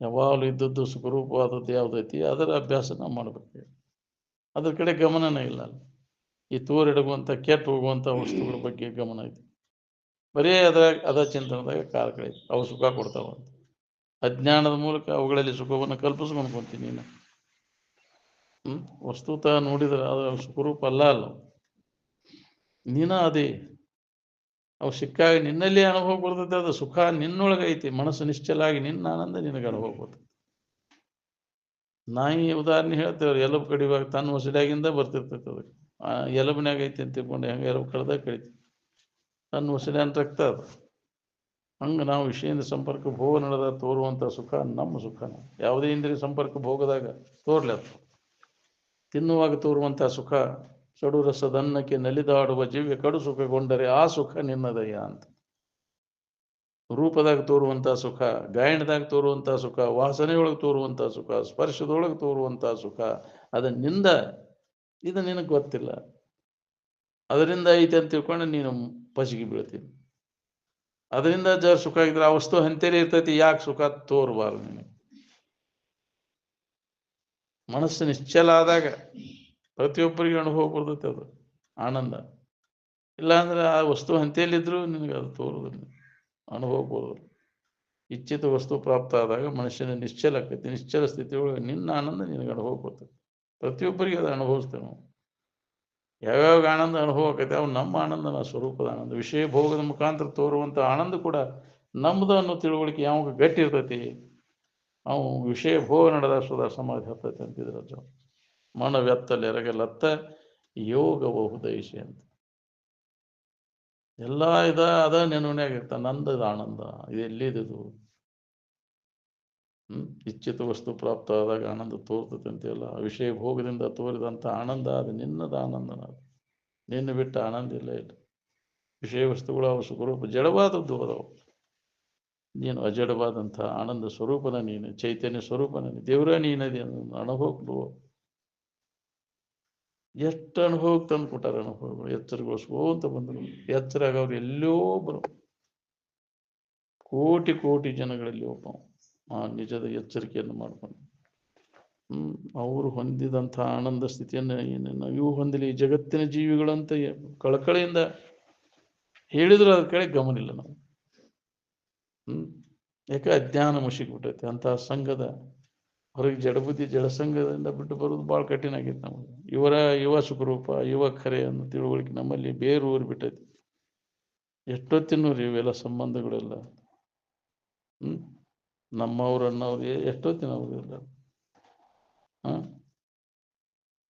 ಯಾವಾಗಲೂ ಇದ್ದದ್ದು ಸುಖರೂಪವಾದದ್ದು ಯಾವುದೈತಿ ಅದರ ಅಭ್ಯಾಸ ನಾವು ಮಾಡಬೇಕು. ಅದ್ರ ಕಡೆ ಗಮನನೇ ಇಲ್ಲ. ಈ ತೋರಿಡುವಂಥ ಕೆಟ್ಟು ಹೋಗುವಂಥ ವಸ್ತುಗಳ ಬಗ್ಗೆ ಗಮನ ಐತಿ. ಬರೀ ಅದ ಚಿಂತನದಾಗ ಕಾಲ ಕಳೆಯುತ್ತೆ. ಅವು ಸುಖ ಕೊಡ್ತಾವಂತ ಅಜ್ಞಾನದ ಮೂಲಕ ಅವುಗಳಲ್ಲಿ ಸುಖವನ್ನು ಕಲ್ಪಿಸ್ಕೊಂಡ್ಕೊಂತೀನಿ ನೀನು. ವಸ್ತುತಃ ನೋಡಿದ್ರೆ ಅದು ಸುಖರೂಪ ಅಲ್ಲ. ನೀನ ಅದೇ ಅವು ಸಿಕ್ಕಾಗ ನಿನ್ನಲ್ಲಿ ಅನುಭವ ಬರ್ತೈತೆ. ಅದು ಸುಖ ನಿನ್ನೊಳಗೈತಿ. ಮನಸ್ಸು ನಿಶ್ಚಲ ಆಗಿ ನಿನ್ನ ಆನಂದ ನಿನಗೆ ಅನುಭವ ಬರ್ತೈತೆ. ನಾಯಿ ಉದಾಹರಣೆ ಹೇಳ್ತೇವ್ರಿ, ಎಲಬು ಕಡಿವಾಗ ತನ್ನ ಹೊಸಡ್ಯಾಗಿಂದ ಬರ್ತಿರ್ತೈತೆ. ಅದಕ್ಕೆ ಎಲಬನ್ಯಾಗ ಐತಿ ಅಂತ ತಿಳ್ಕೊಂಡು ಹೆಂಗೆ ಎಲಬು ಕಡ್ದಾಗ ಕಡಿತೀವಿ. ತನ್ನ ಹೊಸಡ್ಯಾನ ರಕ್ತ ಅದು. ಹಂಗೆ ನಾವು ವಿಷಯದಿಂದ ಸಂಪರ್ಕ ಭೋಗ ನಡೆದ ತೋರುವಂಥ ಸುಖ ನಮ್ಮ ಸುಖನ. ಯಾವುದೇ ಇಂದ್ರಿಯ ಸಂಪರ್ಕ ಭೋಗದಾಗ ತೋರ್ಲಿ ಅದು. ತಿನ್ನುವಾಗ ತೋರುವಂಥ ಸುಖ ಕಡು ರಸದನ್ನಕ್ಕೆ ನಲಿದಾಡುವ ಜೀವಿಯ ಕಡು ಸುಖಗೊಂಡರೆ ಆ ಸುಖ ನಿನ್ನದಯ್ಯ ಅಂತ. ರೂಪದಾಗ ತೋರುವಂಥ ಸುಖ, ಗಾಯನದಾಗ ತೋರುವಂಥ ಸುಖ, ವಾಸನೆಯೊಳಗೆ ತೋರುವಂಥ ಸುಖ, ಸ್ಪರ್ಶದೊಳಗೆ ತೋರುವಂಥ ಸುಖ ಅದು ನಿಂದ. ಇದು ನಿನಗೆ ಗೊತ್ತಿಲ್ಲ. ಅದರಿಂದ ಐತೆ ಅಂತ ತಿಳ್ಕೊಂಡು ನೀನು ಪಸಿಗೆ ಬೀಳ್ತೀನಿ. ಅದರಿಂದ ಸುಖ ಆಗಿದ್ರೆ ಆ ವಸ್ತು ಅಂತೇಳಿ ಇರ್ತೈತಿ. ಯಾಕೆ ಸುಖ ತೋರ್ಬಾರ್ದು ನಿನಗೆ? ಮನಸ್ಸು ನಿಶ್ಚಲ ಆದಾಗ ಪ್ರತಿಯೊಬ್ಬರಿಗೆ ಅನುಭವ ಬರ್ತೈತೆ ಅದು ಆನಂದ. ಇಲ್ಲಾಂದ್ರೆ ಆ ವಸ್ತು ಅಂತೆಯಲ್ಲಿದ್ರು ನಿನಗೆ ಅದು ತೋರುದಿಲ್ಲ, ಅನುಭವ ಬರೋದಿಲ್ಲ. ಇಚ್ಛಿತ ವಸ್ತು ಪ್ರಾಪ್ತ ಆದಾಗ ಮನುಷ್ಯನ ನಿಶ್ಚಲ ಆಕೈತಿ. ನಿಶ್ಚಲ ಸ್ಥಿತಿಯೊಳಗೆ ನಿನ್ನ ಆನಂದ ನಿನಗೆ ಅನುಭವ ಬರ್ತೈತಿ. ಪ್ರತಿಯೊಬ್ಬರಿಗೆ ಅದು ಅನುಭವಿಸ್ತೇವೆ ನಾವು. ಯಾವ್ಯಾವ ಆನಂದ ಅನುಭವ ಆಕೈತೆ ಅವು ನಮ್ಮ ಆನಂದ, ಸ್ವರೂಪದ ಆನಂದ. ವಿಷಯ ಭೋಗದ ಮುಖಾಂತರ ತೋರುವಂಥ ಆನಂದ ಕೂಡ ನಮ್ಮದು ಅನ್ನೋ ತಿಳುವಳಿಕೆ ಯಾವಾಗ ಗಟ್ಟಿ ಇರ್ತೈತಿ ಅವು ವಿಷಯ ಭೋಗ ನಡೆದ ಸುಧಾ ಸಮಾಧಿ ಹತ್ತೈತೆ ಅಂತಿದ್ರು ಅಜ್ಜ. ಮನವೆತ್ತಲ್ಲಿ ಎರಗಲತ್ತ ಯೋಗ ಬಹುದೈಷ ಅಂತ ಎಲ್ಲ ಅದ ನೆನವನ್ಯಾಗಿರ್ತ. ನಂದದ ಆನಂದ ಇದು ಎಲ್ಲಿದ್ದು? ಇಚ್ಛಿತ ವಸ್ತು ಪ್ರಾಪ್ತ ಆದಾಗ ಆನಂದ ತೋರ್ತೈತೆ ಅಂತೆಲ್ಲ. ವಿಷಯ ಭೋಗದಿಂದ ತೋರಿದಂಥ ಆನಂದ ಅದು ನಿನ್ನದ ಆನಂದನ. ಅದು ನಿನ್ನ ಬಿಟ್ಟ ಆನಂದ ಇಲ್ಲ. ವಿಷಯ ವಸ್ತುಗಳು ಅವು ಸುಖರೂಪ ಜಡವಾದದ್ದು ಅದಾವು. ನೀನು ಅಜಡವಾದಂಥ ಆನಂದ ಸ್ವರೂಪನ ನೀನು, ಚೈತನ್ಯ ಸ್ವರೂಪನ ದೇವರ ನೀನದಿ ಅನ್ನೋ ಅನುಭವ. ಎಷ್ಟು ಅನುಭವಕ್ಕೆ ತಂದು ಕೊಟ್ಟಾರ ಅನುಭವಗಳು. ಎಚ್ಚರಗೊಳಿಸ್ಕೋತ ಬಂದರು. ಎಚ್ಚರ ಆಗೋರು ಎಲ್ಲೋ ಬರು ಕೋಟಿ ಕೋಟಿ ಜನಗಳಲ್ಲಿ ಒಬ್ಬ ಆ ನಿಜದ ಎಚ್ಚರಿಕೆಯನ್ನು ಮಾಡ್ಕೊಂಡು ಅವರು ಹೊಂದಿದಂಥ ಆನಂದ ಸ್ಥಿತಿಯನ್ನು ಏನೇನು ಇವು ಹೊಂದಲಿ. ಜಗತ್ತಿನ ಜೀವಿಗಳಂತ ಕಳಕಳೆಯಿಂದ ಹೇಳಿದ್ರು ಅದ್ರ ಕಡೆ ಗಮನ ಇಲ್ಲ ನಾವು. ಯಾಕೆ ಅಜ್ಞಾನ ಮುಷಿಕ್ಬಿಟ್ಟೈತೆ. ಅಂತಹ ಸಂಘದ ಹೊರಗೆ ಜಡಬುದ್ಧಿ ಜಡಸಂಘದಿಂದ ಬಿಟ್ಟು ಬರೋದು ಭಾಳ ಕಠಿಣ ಆಗೈತೆ ನಮಗೆ. ಯುವ ಸುಖರೂಪ ಯುವ ಖರೆ ಅನ್ನೋ ತಿಳುವಳಿಕೆ ನಮ್ಮಲ್ಲಿ ಬೇರೂರಿ ಬಿಟ್ಟೈತಿ. ಎಷ್ಟೊತ್ತಿನೂರು ಇವೆಲ್ಲ ಸಂಬಂಧಗಳೆಲ್ಲ ನಮ್ಮವ್ರು ಅನ್ನೋರು ಎಷ್ಟೊತ್ತಿನವ್ರು ಇಲ್ಲ.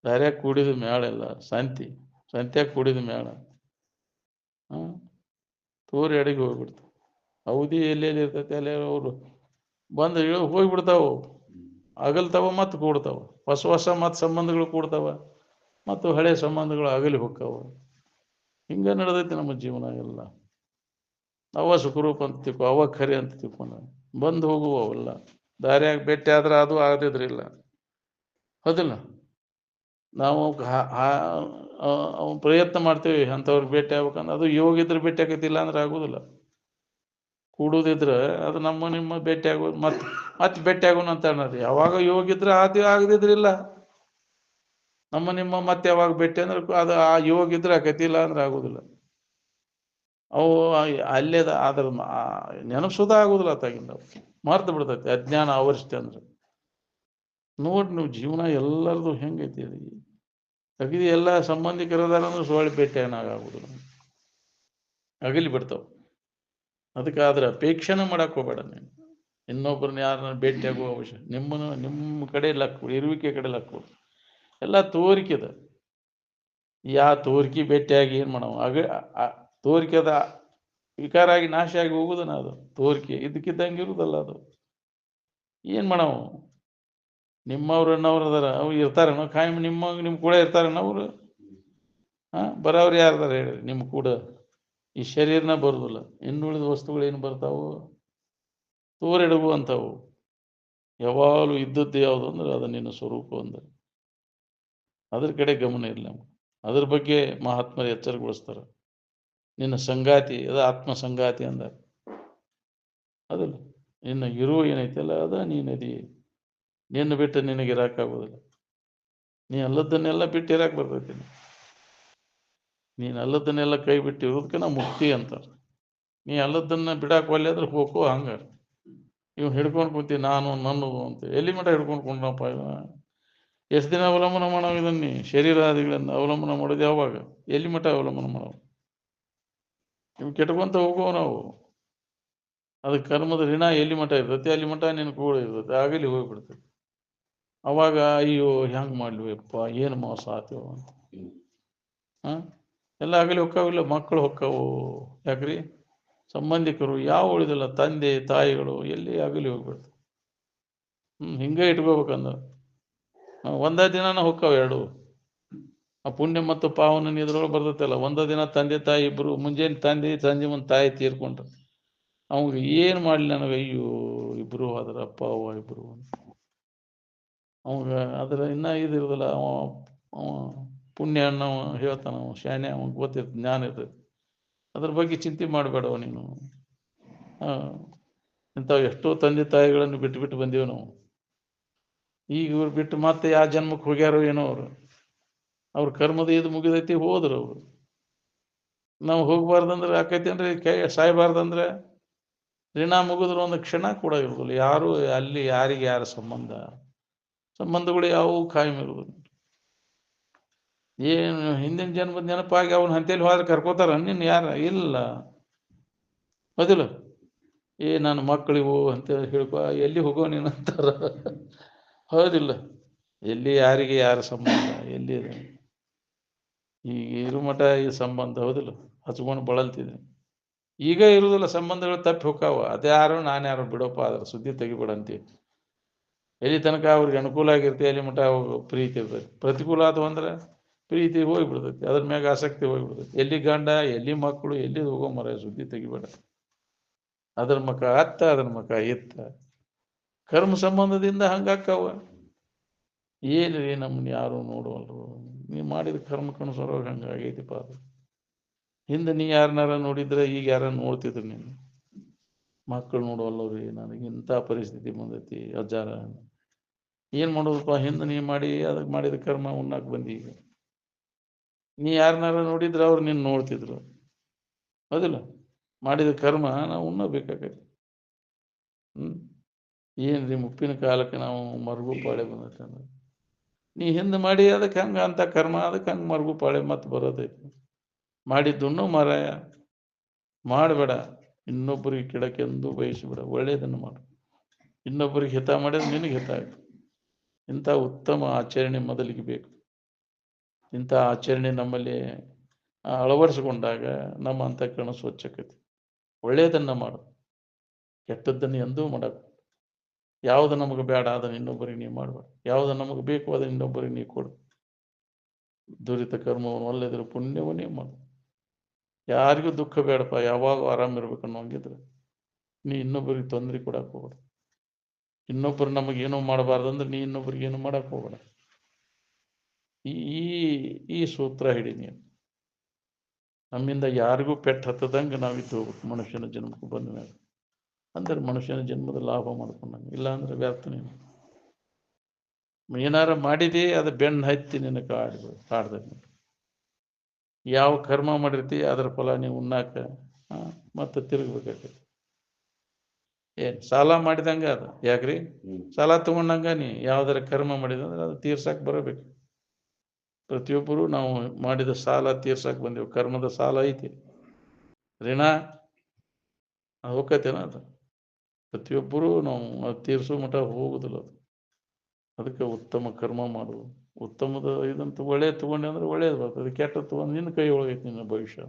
ದಾರ್ಯಾಗ ಕೂಡಿದ ಮೇಳ ಎಲ್ಲ ಸಂತ್ಯಾಗ ಕೂಡಿದ ಮೇಳ ತೋರಿ ಅಡಿಗೆ ಹೋಗ್ಬಿಡ್ತಾವ. ಅವಧಿ ಎಲ್ಲೆಲ್ಲಿ ಇರ್ತೈತಿ ಅಲ್ಲಿ ಅವರು ಬಂದು ಹೋಗ್ಬಿಡ್ತಾವು, ಅಗಲ್ತಾವ ಮತ್ತು ಕೂಡ್ತಾವ. ಹೊಸ ಮತ್ತು ಸಂಬಂಧಗಳು ಕೂಡ್ತಾವ ಮತ್ತು ಹಳೆ ಸಂಬಂಧಗಳು ಅಗಲಿ ಹೋಗ್ತಾವ. ಹಿಂಗೆ ನಡೆದೈತಿ ನಮ್ಮ ಜೀವನ ಎಲ್ಲ. ಅವ ಸುಖರೂಪ ಅಂತ ತಿಳ್ಕೊ, ಅವ ಖರೆ ಅಂತ ತಿಳ್ಕೊಂಡ ಬಂದು ಹೋಗುವ ಅವೆಲ್ಲ. ದಾರ್ಯಾಗ ಭೇಟಿ ಆದ್ರೆ ಅದು ಆಗದಿದ್ರಿಲ್ಲ. ಹೌದಿಲ್ಲ? ನಾವು ಪ್ರಯತ್ನ ಮಾಡ್ತೇವೆ ಅಂಥವ್ರಿಗೆ ಭೇಟಿ ಆಗ್ಬೇಕಂದ್ರೆ. ಅದು ಯೋಗ ಇದ್ರೆ ಭೇಟಿ ಆಕೈತಿಲ್ಲ ಅಂದ್ರೆ ಆಗೋದಿಲ್ಲ. ಕೂಡುದಿದ್ರೆ ಅದು ನಿಮ್ಮ ಭೇಟಿ ಆಗೋದು ಮತ್ತೆ ಭೇಟಿ ಆಗೋಣ ಅಂತ ಅನ್ನೋದು. ಯಾವಾಗ ಯೋಗ ಇದ್ರೆ ಆಗದಿದ್ರಿಲ್ಲ. ನಿಮ್ಮ ಮತ್ತೆ ಯಾವಾಗ ಭೇಟಿ ಅಂದ್ರೆ ಅದು ಆ ಯೋಗ ಇದ್ರೆ ಆಕೈತಿಲ್ಲ ಅಂದ್ರೆ ಆಗೋದಿಲ್ಲ. ಅವು ಅಲ್ಲೇದ ಅದ್ರ ನೆನಪಿಸೋದ ಆಗೋದಿಲ್ಲ. ತಾಗಿಂದ ಮರ್ತು ಬಿಡ್ತೈತಿ ಅಜ್ಞಾನ ಆವರಿಸ್ತೆ ಅಂದ್ರೆ. ನೋಡಿ ನೀವು ಜೀವನ ಎಲ್ಲರದು ಹೆಂಗೈತಿ. ಅಗದಿ ಎಲ್ಲ ಸಂಬಂಧಿಕರದಾರಂದ್ರೆ ಸೊಳ್ಳೆ ಭೇಟಿ ಆಗೋದಿಲ್ಲ, ಅಗಲಿ ಬಿಡ್ತಾವ. ಅದಕ್ಕಾದ್ರೆ ಅಪೇಕ್ಷೆನ ಮಾಡಕ್ಕೆ ಹೋಗ್ಬೇಡ ನೀನು. ಇನ್ನೊಬ್ಬರನ್ನ ಯಾರನ್ನ ಭೇಟಿ ಆಗುವ ಅವಶ್ಯ ನಿಮ್ಮ ಕಡೆ ಲಕ್ಕು ಇರುವಿಕೆ ಕಡೆ ಲಕ್ಕು ಎಲ್ಲ ತೋರಿಕೆದ. ತೋರಿಕೆ ಭೇಟಿಯಾಗಿ ಏನು ಮಾಡವ? ತೋರಿಕೆದ ವಿಕಾರ ಆಗಿ ನಾಶ ಆಗಿ ಹೋಗುದನ ಅದು. ತೋರಿಕೆ ಇದಕ್ಕಿದ್ದಂಗೆ ಇರುವುದಲ್ಲ ಅದು. ಏನು ಮಾಡವು? ನಿಮ್ಮವ್ರು ಅನ್ನೋರು ಅದಾರ, ಅವು ಇರ್ತಾರೇನೋ ಕಾಯಂ ನಿಮ್ಮ ಕೂಡ ಇರ್ತಾರೇನೋ ಅವರು? ಬರೋವ್ರು ಯಾರ್ದಾರ ಹೇಳಿ ನಿಮ್ಮ ಕೂಡ? ಈ ಶರೀರನ ಬರೋದಿಲ್ಲ, ಇನ್ನುಳಿದ ವಸ್ತುಗಳು ಏನು ಬರ್ತಾವು? ತೋರಿಡುವು ಅಂತಾವು. ಯಾವಾಗಲೂ ಇದ್ದದ್ದು ಯಾವುದು ಅಂದ್ರೆ ಅದು ನಿನ್ನ ಸ್ವರೂಪ ಅಂದ್ರೆ ಅದ್ರ ಕಡೆ ಗಮನ ಇರಲಿ ನಮ್ಗೆ. ಅದ್ರ ಬಗ್ಗೆ ಮಹಾತ್ಮರು ಎಚ್ಚರಗೊಳಿಸ್ತಾರೆ. ನಿನ್ನ ಸಂಗಾತಿ ಅದು ಆತ್ಮ ಸಂಗಾತಿ ಅಂದ ಅದಲ್ಲ. ನಿನ್ನ ಇರುವ ಏನೈತಲ್ಲ ಅದ ನೀನದಿ. ನಿನ್ನ ಬಿಟ್ಟು ನಿನಗೆ ಇರಾಕಾಗೋದಿಲ್ಲ. ನೀ ಅಲ್ಲದನ್ನೆಲ್ಲ ಬಿಟ್ಟು ಇರಾಕ್ ಬರ್ತೈತಿ. ನೀನು ಅಲ್ಲದನ್ನೆಲ್ಲ ಕೈ ಬಿಟ್ಟು ಇರೋದಕ್ಕೆ ನಾವು ಮುಕ್ತಿ ಅಂತಾರೆ. ನೀ ಅಲ್ಲದನ್ನ ಬಿಡಾಕ ಒಲ್ಲೆ ಅಂದ್ರೆ ಹೋಗೋ ಹಂಗ. ಇವ್ ಹಿಡ್ಕೊಂಡು ಕೂತಿ ನಾನು ನನ್ನದು ಅಂತ ಎಲ್ಲಿ ಮಠ ಹಿಡ್ಕೊಂಡು ಕೊಂಡ್ರಪ್ಪ? ಎಷ್ಟು ದಿನ ಅವಲಂಬನ ಮಾಡೋ ಇದನ್ನ? ಶರೀರಾದಿಗಳನ್ನು ಅವಲಂಬನ ಮಾಡೋದು ಯಾವಾಗ? ಎಲ್ಲಿ ಮಠ ಅವಲಂಬನ ಮಾಡೋ? ಇವು ಕೆಟ್ಕೊಂತ ಹೋಗುವ ನಾವು. ಅದಕ್ಕೆ ಕರ್ಮದ ಋಣ ಎಲ್ಲಿ ಮಠ ಇರ್ತೈತಿ ಅಲ್ಲಿ ಮಠ ನಿನ್ನ ಕೂಡ ಇರ್ತೈತಿ, ಆಗಲಿ ಹೋಗ್ಬಿಡ್ತೈತಿ. ಅವಾಗ ಅಯ್ಯೋ ಹೆಂಗೆ ಮಾಡ್ಲಿವಪ್ಪ, ಏನು ಮೋಸ ಆತೇವ ಅಂತ. ಎಲ್ಲ ಆಗಲಿ ಹೊಕ್ಕಾವಿಲ್ಲ, ಮಕ್ಕಳು ಹೊಕ್ಕಾವು. ಯಾಕ್ರಿ? ಸಂಬಂಧಿಕರು ಯಾವ ಉಳಿದಿಲ್ಲ, ತಂದೆ ತಾಯಿಗಳು ಎಲ್ಲಿ ಆಗಲಿ ಹೋಗ್ಬಿಡ್ತು. ಹಿಂಗೆ ಇಟ್ಕೋಬೇಕಂದ ಒಂದೇ ದಿನ ಹೊಕ್ಕಾವ ಎರಡು. ಆ ಪುಣ್ಯ ಮತ್ತು ಪಾವನ ಇದ್ರೊಳಗೆ ಬರ್ತೈತಲ್ಲ, ಒಂದೇ ದಿನ ತಂದೆ ತಾಯಿ ಇಬ್ರು, ಮುಂಜಾನೆ ತಂದೆ ಸಂಜೆ ಮುಂದೆ ತಾಯಿ ತೀರ್ಕೊಂಡ್ರು. ಅವಾಗ ಏನು ಮಾಡಲಿ ನನಗೆ? ಅಯ್ಯೋ ಇಬ್ರು ಆದ್ರ ಅಪ್ಪ ಅವ್ವ ಇಬ್ರು. ಅವಾಗ ಅದ್ರ ಇನ್ನ ಇದಿರೋದಿಲ್ಲ. ಅವ ಪುಣ್ಯ ಅನ್ನೋ ಹೇಳ್ತಾನ, ಅವ ಶಾನೆ, ಅವಾಗ ಗೊತ್ತಿರ್ತದೆ, ಜ್ಞಾನ ಇರ್ತೈತಿ. ಅದ್ರ ಬಗ್ಗೆ ಚಿಂತೆ ಮಾಡಬೇಡವ ನೀನು. ಇಂಥವು ಎಷ್ಟೋ ತಂದೆ ತಾಯಿಗಳನ್ನು ಬಿಟ್ಟು ಬಿಟ್ಟು ಬಂದೀವಿ ನಾವು. ಈಗ ಇವ್ರು ಬಿಟ್ಟು ಮತ್ತೆ ಯಾವ ಜನ್ಮಕ್ಕೆ ಹೋಗ್ಯಾರೋ ಏನೋ ಅವರು. ಅವ್ರ ಕರ್ಮದ ಇದು ಮುಗಿದೈತಿ, ಹೋದ್ರು ಅವರು. ನಾವು ಹೋಗ್ಬಾರ್ದಂದ್ರೆ ಆಕೈತೇನ್ರಿ? ಕೈ ಸಾಯ್ಬಾರ್ದಂದ್ರೆ ಋಣ ಮುಗಿದ್ರು ಒಂದು ಕ್ಷಣ ಕೂಡ ಇರೋದಿಲ್ಲ. ಯಾರು ಅಲ್ಲಿ ಯಾರಿಗೆ ಯಾರ ಸಂಬಂಧಗಳು ಯಾವುವು ಕಾಯಂ ಇರುವುದಿಲ್ಲ. ಏನು ಹಿಂದಿನ ಜನ್ಮದ ನೆನಪಾಗಿ ಅವನ ಹಂತೇಲಿ ಹೋದ್ರೆ ಕರ್ಕೋತಾರ ನಿನ್ನ? ಯಾರ ಇಲ್ಲ. ಹೌದಿಲ್ಲ? ನನ್ನ ಮಕ್ಕಳಿವು ಅಂತ ಹೇಳ್ಕೊ, ಎಲ್ಲಿ ಹೋಗೋ ನೀನು ಅಂತಾರ. ಹೌದಿಲ್ಲ? ಎಲ್ಲಿ ಯಾರಿಗೆ ಯಾರ ಸಂಬಂಧ ಎಲ್ಲಿ ಇದೆ? ಈಗ ಇರು ಮಠ ಈ ಸಂಬಂಧ, ಹೌದಿಲ್ಲ? ಹಚ್ಕೊಂಡು ಬಳಲ್ತಿದ್ವಿ. ಈಗ ಇರುವುದಿಲ್ಲ, ಸಂಬಂಧಗಳು ತಪ್ಪಿ ಹೋಗ್ತಾವ. ಅದೇ ಯಾರು ನಾನು ಯಾರು ಬಿಡೋಪ್ಪ, ಅದ್ರ ಸುದ್ದಿ ತೆಗಿಬೇಡ ಅಂತೀವಿ. ಎಲ್ಲಿ ತನಕ ಅವ್ರಿಗೆ ಅನುಕೂಲ ಆಗಿರ್ತೀವಿ ಅಲ್ಲಿ ಮಠ ಪ್ರೀತಿ ಇರ್ತೈತಿ. ಪ್ರತಿಕೂಲ ಆದವು ಅಂದ್ರೆ ಪ್ರೀತಿ ಹೋಗಿಬಿಡ್ತೈತಿ, ಅದ್ರ ಮ್ಯಾಗ ಆಸಕ್ತಿ ಹೋಗಿಬಿಡ್ತೈತಿ. ಎಲ್ಲಿ ಗಂಡ ಎಲ್ಲಿ ಮಕ್ಕಳು ಎಲ್ಲಿ ಹೋಗೋ ಮರ, ಸುದ್ದಿ ತೆಗಿಬೇಡ. ಅದ್ರ ಮಕ ಅತ್ತ ಅದ್ರ ಮಕ ಇತ್ತ. ಕರ್ಮ ಸಂಬಂಧದಿಂದ ಹಂಗಾಕ್ಕವ. ಏನ್ರಿ ನಮ್ಮನ್ನ ಯಾರು ನೋಡುವಲ್ರು? ನೀ ಮಾಡಿದ ಕರ್ಮಕ್ಕನುಸಾರ ಹಂಗಾಗೈತಿಪ್ಪ ಅದು. ಹಿಂದೆ ನೀ ಯಾರನ್ನಾರ ನೋಡಿದ್ರೆ ಈಗ ಯಾರ ನೋಡ್ತಿದ್ರು ನೀನು? ಮಕ್ಕಳು ನೋಡುವಲ್ಲವ್ರಿ, ನನಗೆ ಇಂಥ ಪರಿಸ್ಥಿತಿ ಬಂದೈತಿ ಅಜ್ಜಾರ. ಏನು ಮಾಡೋದಪ್ಪ? ಹಿಂದೆ ನೀ ಮಾಡಿ ಅದಕ್ಕೆ ಮಾಡಿದ ಕರ್ಮ ಉಣ್ಣಾಕ್ ಬಂದಿ. ಈಗ ನೀ ಯಾರನ್ನಾರ ನೋಡಿದ್ರೆ ಅವ್ರು ನಿನ್ನ ನೋಡ್ತಿದ್ರು, ಹೌದಿಲ್ಲ? ಮಾಡಿದ ಕರ್ಮ ನಾವು ಉಣ್ಣಬೇಕಾಗೈತಿ. ಏನ್ರಿ ಮುಪ್ಪಿನ ಕಾಲಕ್ಕೆ ನಾವು ಮರಗು ಪಾಳೆ ಬಂದೈತೆ ಅಂದ್ರೆ ನೀ ಹಿಂದೆ ಮಾಡಿ ಅದಕ್ಕೆ ಹಂಗೆ ಅಂತ ಕರ್ಮ, ಅದಕ್ಕೆ ಹಂಗೆ ಮರಗು ಪಾಳೆ ಮತ್ತೆ ಬರೋದೈತಿ. ಮಾಡಿದ್ದುಣ್ಣು ಮಾರಾಯ, ಮಾಡಬೇಡ. ಇನ್ನೊಬ್ಬರಿಗೆ ಕೆಡಕೆಂದು ಬಯಸಿಬಿಡ, ಒಳ್ಳೆಯದನ್ನು ಮಾಡು. ಇನ್ನೊಬ್ಬರಿಗೆ ಹಿತ ಮಾಡಿದ್ರೆ ನಿನಗೆ ಹಿತ ಆಯ್ತು. ಇಂಥ ಉತ್ತಮ ಆಚರಣೆ ಮೊದಲಿಗೆ ಬೇಕು. ಇಂಥ ಆಚರಣೆ ನಮ್ಮಲ್ಲಿ ಅಳವಡಿಸಿಕೊಂಡಾಗ ನಮ್ಮ ಅಂತಃಕರಣ ಸ್ವಚ್ಛಕೈತಿ. ಒಳ್ಳೆಯದನ್ನು ಮಾಡು, ಕೆಟ್ಟದ್ದನ್ನು ಎಂದೂ ಮಾಡಬೇಕು. ಯಾವುದು ನಮಗೆ ಬೇಡ ಅದನ್ನು ಇನ್ನೊಬ್ಬರಿಗೆ ನೀವು ಮಾಡಬೇಡ. ಯಾವುದು ನಮಗೆ ಬೇಕು ಅದನ್ನು ಇನ್ನೊಬ್ಬರಿಗೆ ನೀವು ಕೊಡು. ದುರಿತ ಕರ್ಮವನ್ನು ಒಳ್ಳೆಯದ್ರ ಪುಣ್ಯವನ್ನೇ ಮಾಡು. ಯಾರಿಗೂ ದುಃಖ ಬೇಡಪ್ಪ, ಯಾವಾಗ ಆರಾಮಿರ್ಬೇಕು ಅನ್ನೋಂಗಿದ್ರೆ ನೀ ಇನ್ನೊಬ್ಬರಿಗೆ ತೊಂದರೆ ಕೊಡಕ್ಕೆ ಹೋಗ್ಬೇಡ. ಇನ್ನೊಬ್ಬರು ನಮಗೇನೋ ಮಾಡಬಾರ್ದಂದ್ರೆ ನೀ ಇನ್ನೊಬ್ರಿಗೆ ಏನು ಮಾಡಕ್ಕೆ ಹೋಗ್ಬೇಡ. ಈ ಸೂತ್ರ ಹಿಡಿ ನೀನು. ನಮ್ಮಿಂದ ಯಾರಿಗೂ ಪೆಟ್ಟು ಹತ್ತದಂಗೆ ನಾವಿದ್ದು ಹೋಗ್ಬೇಕು ಮನುಷ್ಯನ ಜನ್ಮಕ್ಕೆ ಬಂದ ಮೇಲೆ. ಅಂದ್ರೆ ಮನುಷ್ಯನ ಜನ್ಮದ ಲಾಭ ಮಾಡ್ಕೊಂಡಂಗೆ. ಇಲ್ಲ ಅಂದ್ರೆ ವ್ಯರ್ಥ. ನೀನು ಏನಾರ ಮಾಡಿದಿ ಅದು ಬೆನ್ನು ಹತ್ತಿ ನಿನ್ನ ಕಾಡ್ದೆ. ಯಾವ ಕರ್ಮ ಮಾಡಿರ್ತಿ ಅದರ ಫಲ ನೀವು ಉಣ್ಣಾಕ ಮತ್ತೆ ತಿರುಗಬೇಕಾಗೈತಿ. ಸಾಲ ಮಾಡಿದಂಗೆ ಅದು. ಯಾಕ್ರಿ? ಸಾಲ ತಗೊಂಡಂಗ ನೀ ಯಾವ್ದಾರ ಕರ್ಮ ಮಾಡಿದಂದ್ರೆ ಅದು ತೀರ್ಸಕ್ಕೆ ಬರಬೇಕು. ಪ್ರತಿಯೊಬ್ಬರು ನಾವು ಮಾಡಿದ ಸಾಲ ತೀರ್ಸಕ್ಕೆ ಬಂದೆವು. ಕರ್ಮದ ಸಾಲ ಐತಿ, ಋಣ ಅದು ಹೋಗ್ತೇನ? ಅದು ಪ್ರತಿಯೊಬ್ಬರು ನಾವು ತೀರ್ಸೋ ಮಠ ಹೋಗುದಿಲ್ಲ ಅದು. ಅದಕ್ಕೆ ಉತ್ತಮ ಕರ್ಮ ಮಾಡು. ಉತ್ತಮದ ಇದಂತ ಒಳ್ಳೇದು ತಗೊಂಡೆ ಅಂದ್ರೆ ಒಳ್ಳೇದು ಬರ್ತದೆ. ಕೆಟ್ಟ ತಗೊಂಡು ನಿನ್ನ ಕೈ ಒಳಗೈತಿ ನಿನ್ನ ಭವಿಷ್ಯ.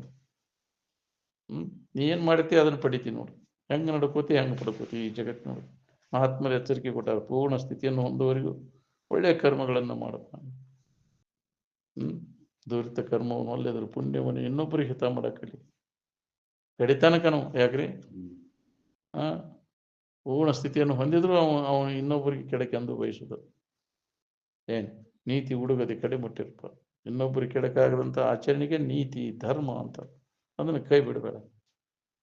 ನೀ ಏನು ಮಾಡ್ತಿ ಅದನ್ನು ಪಡಿತಿ ನೋಡು. ಹೆಂಗೆ ನಡ್ಕೋತಿ ಹೆಂಗೆ ಪಡ್ಕೋತಿ ಈ ಜಗತ್ತು ನೋಡಿ. ಮಹಾತ್ಮರು ಎಚ್ಚರಿಕೆ ಕೊಟ್ಟಾರ, ಪೂರ್ಣ ಸ್ಥಿತಿಯನ್ನು ಹೊಂದುವವರೆಗೂ ಒಳ್ಳೆಯ ಕರ್ಮಗಳನ್ನು ಮಾಡಪ್ಪ. ದುರಿತ ಕರ್ಮವನ್ನು ಒಳ್ಳೆಯದ್ರ ಪುಣ್ಯವನ್ನು ಇನ್ನೊಬ್ಬರಿಗೆ ಹಿತ ಮಾಡಕ್ಕಲಿ ಕಡಿತನಕನು. ಯಾಕ್ರಿ ಪೂರ್ಣ ಸ್ಥಿತಿಯನ್ನು ಹೊಂದಿದ್ರು ಅವನು ಇನ್ನೊಬ್ಬರಿಗೆ ಕೆಡಕೆಂದು ಬಯಸುದು. ಏನ್ ನೀತಿ ಹುಡುಗದೆ ಕಡೆ ಮುಟ್ಟಿರ್ಪ. ಇನ್ನೊಬ್ಬರಿಗೆ ಕೆಡಕಾಗದಂತ ಆಚರಣೆಗೆ ನೀತಿ ಧರ್ಮ ಅಂತ. ಅದನ್ನು ಕೈ ಬಿಡಬೇಡ.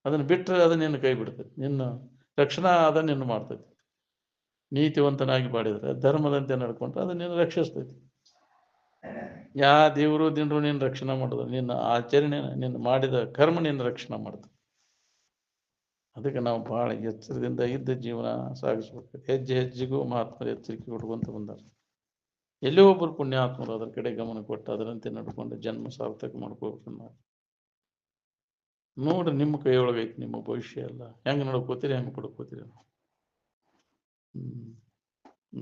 ಅದನ್ನು ಬಿಟ್ಟರೆ ಅದು ನಿನ್ನ ಕೈ ಬಿಡ್ತೈತಿ. ನಿನ್ನ ರಕ್ಷಣಾ ಅದನ್ನ ನಿನ್ನ ಮಾಡ್ತೈತಿ. ನೀತಿವಂತನಾಗಿ ಮಾಡಿದ್ರೆ, ಧರ್ಮದಂತೆ ನಡ್ಕೊಂಡ್ರೆ ಅದು ನಿನ್ನ ರಕ್ಷಿಸ್ತೈತಿ. ಯಾ ದೇವರು ದಿನರು ನಿನ್ನ ರಕ್ಷಣೆ ಮಾಡೋದು, ನಿನ್ನ ಆಚರಣೆ, ನಿನ್ನ ಮಾಡಿದ ಕರ್ಮ ನಿನ್ನ ರಕ್ಷಣೆ ಮಾಡ್ತದೆ. ಅದಕ್ಕೆ ನಾವು ಬಹಳ ಎಚ್ಚರದಿಂದ ಇದ್ದ ಜೀವನ ಸಾಗಿಸ್ಬೇಕು. ಹೆಜ್ಜೆ ಹೆಜ್ಜೆಗೂ ಮಹಾತ್ಮರ ಎಚ್ಚರಿಕೆ ಕೊಟ್ಕೊಂತ ಬಂದಾರ. ಎಲ್ಲೋ ಒಬ್ಬರು ಪುಣ್ಯಾತ್ಮರು ಅದರ ಕಡೆ ಗಮನ ಕೊಟ್ಟು ಅದರಂತೆ ನಡ್ಕೊಂಡು ಜನ್ಮ ಸಾರ್ಥಕ ಮಾಡ್ಕೋಬೇಕು. ನೋಡ್ರಿ, ನಿಮ್ಮ ಕೈಯೊಳಗೈತಿ ನಿಮ್ಮ ಭವಿಷ್ಯ ಎಲ್ಲ. ಹೆಂಗೆ ನಡ್ಕೋತೀರಿ, ಹೆಂಗೆ ಪಡ್ಕೋತೀರಿ.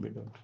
ಬೇಕಾಗ್ರಿ.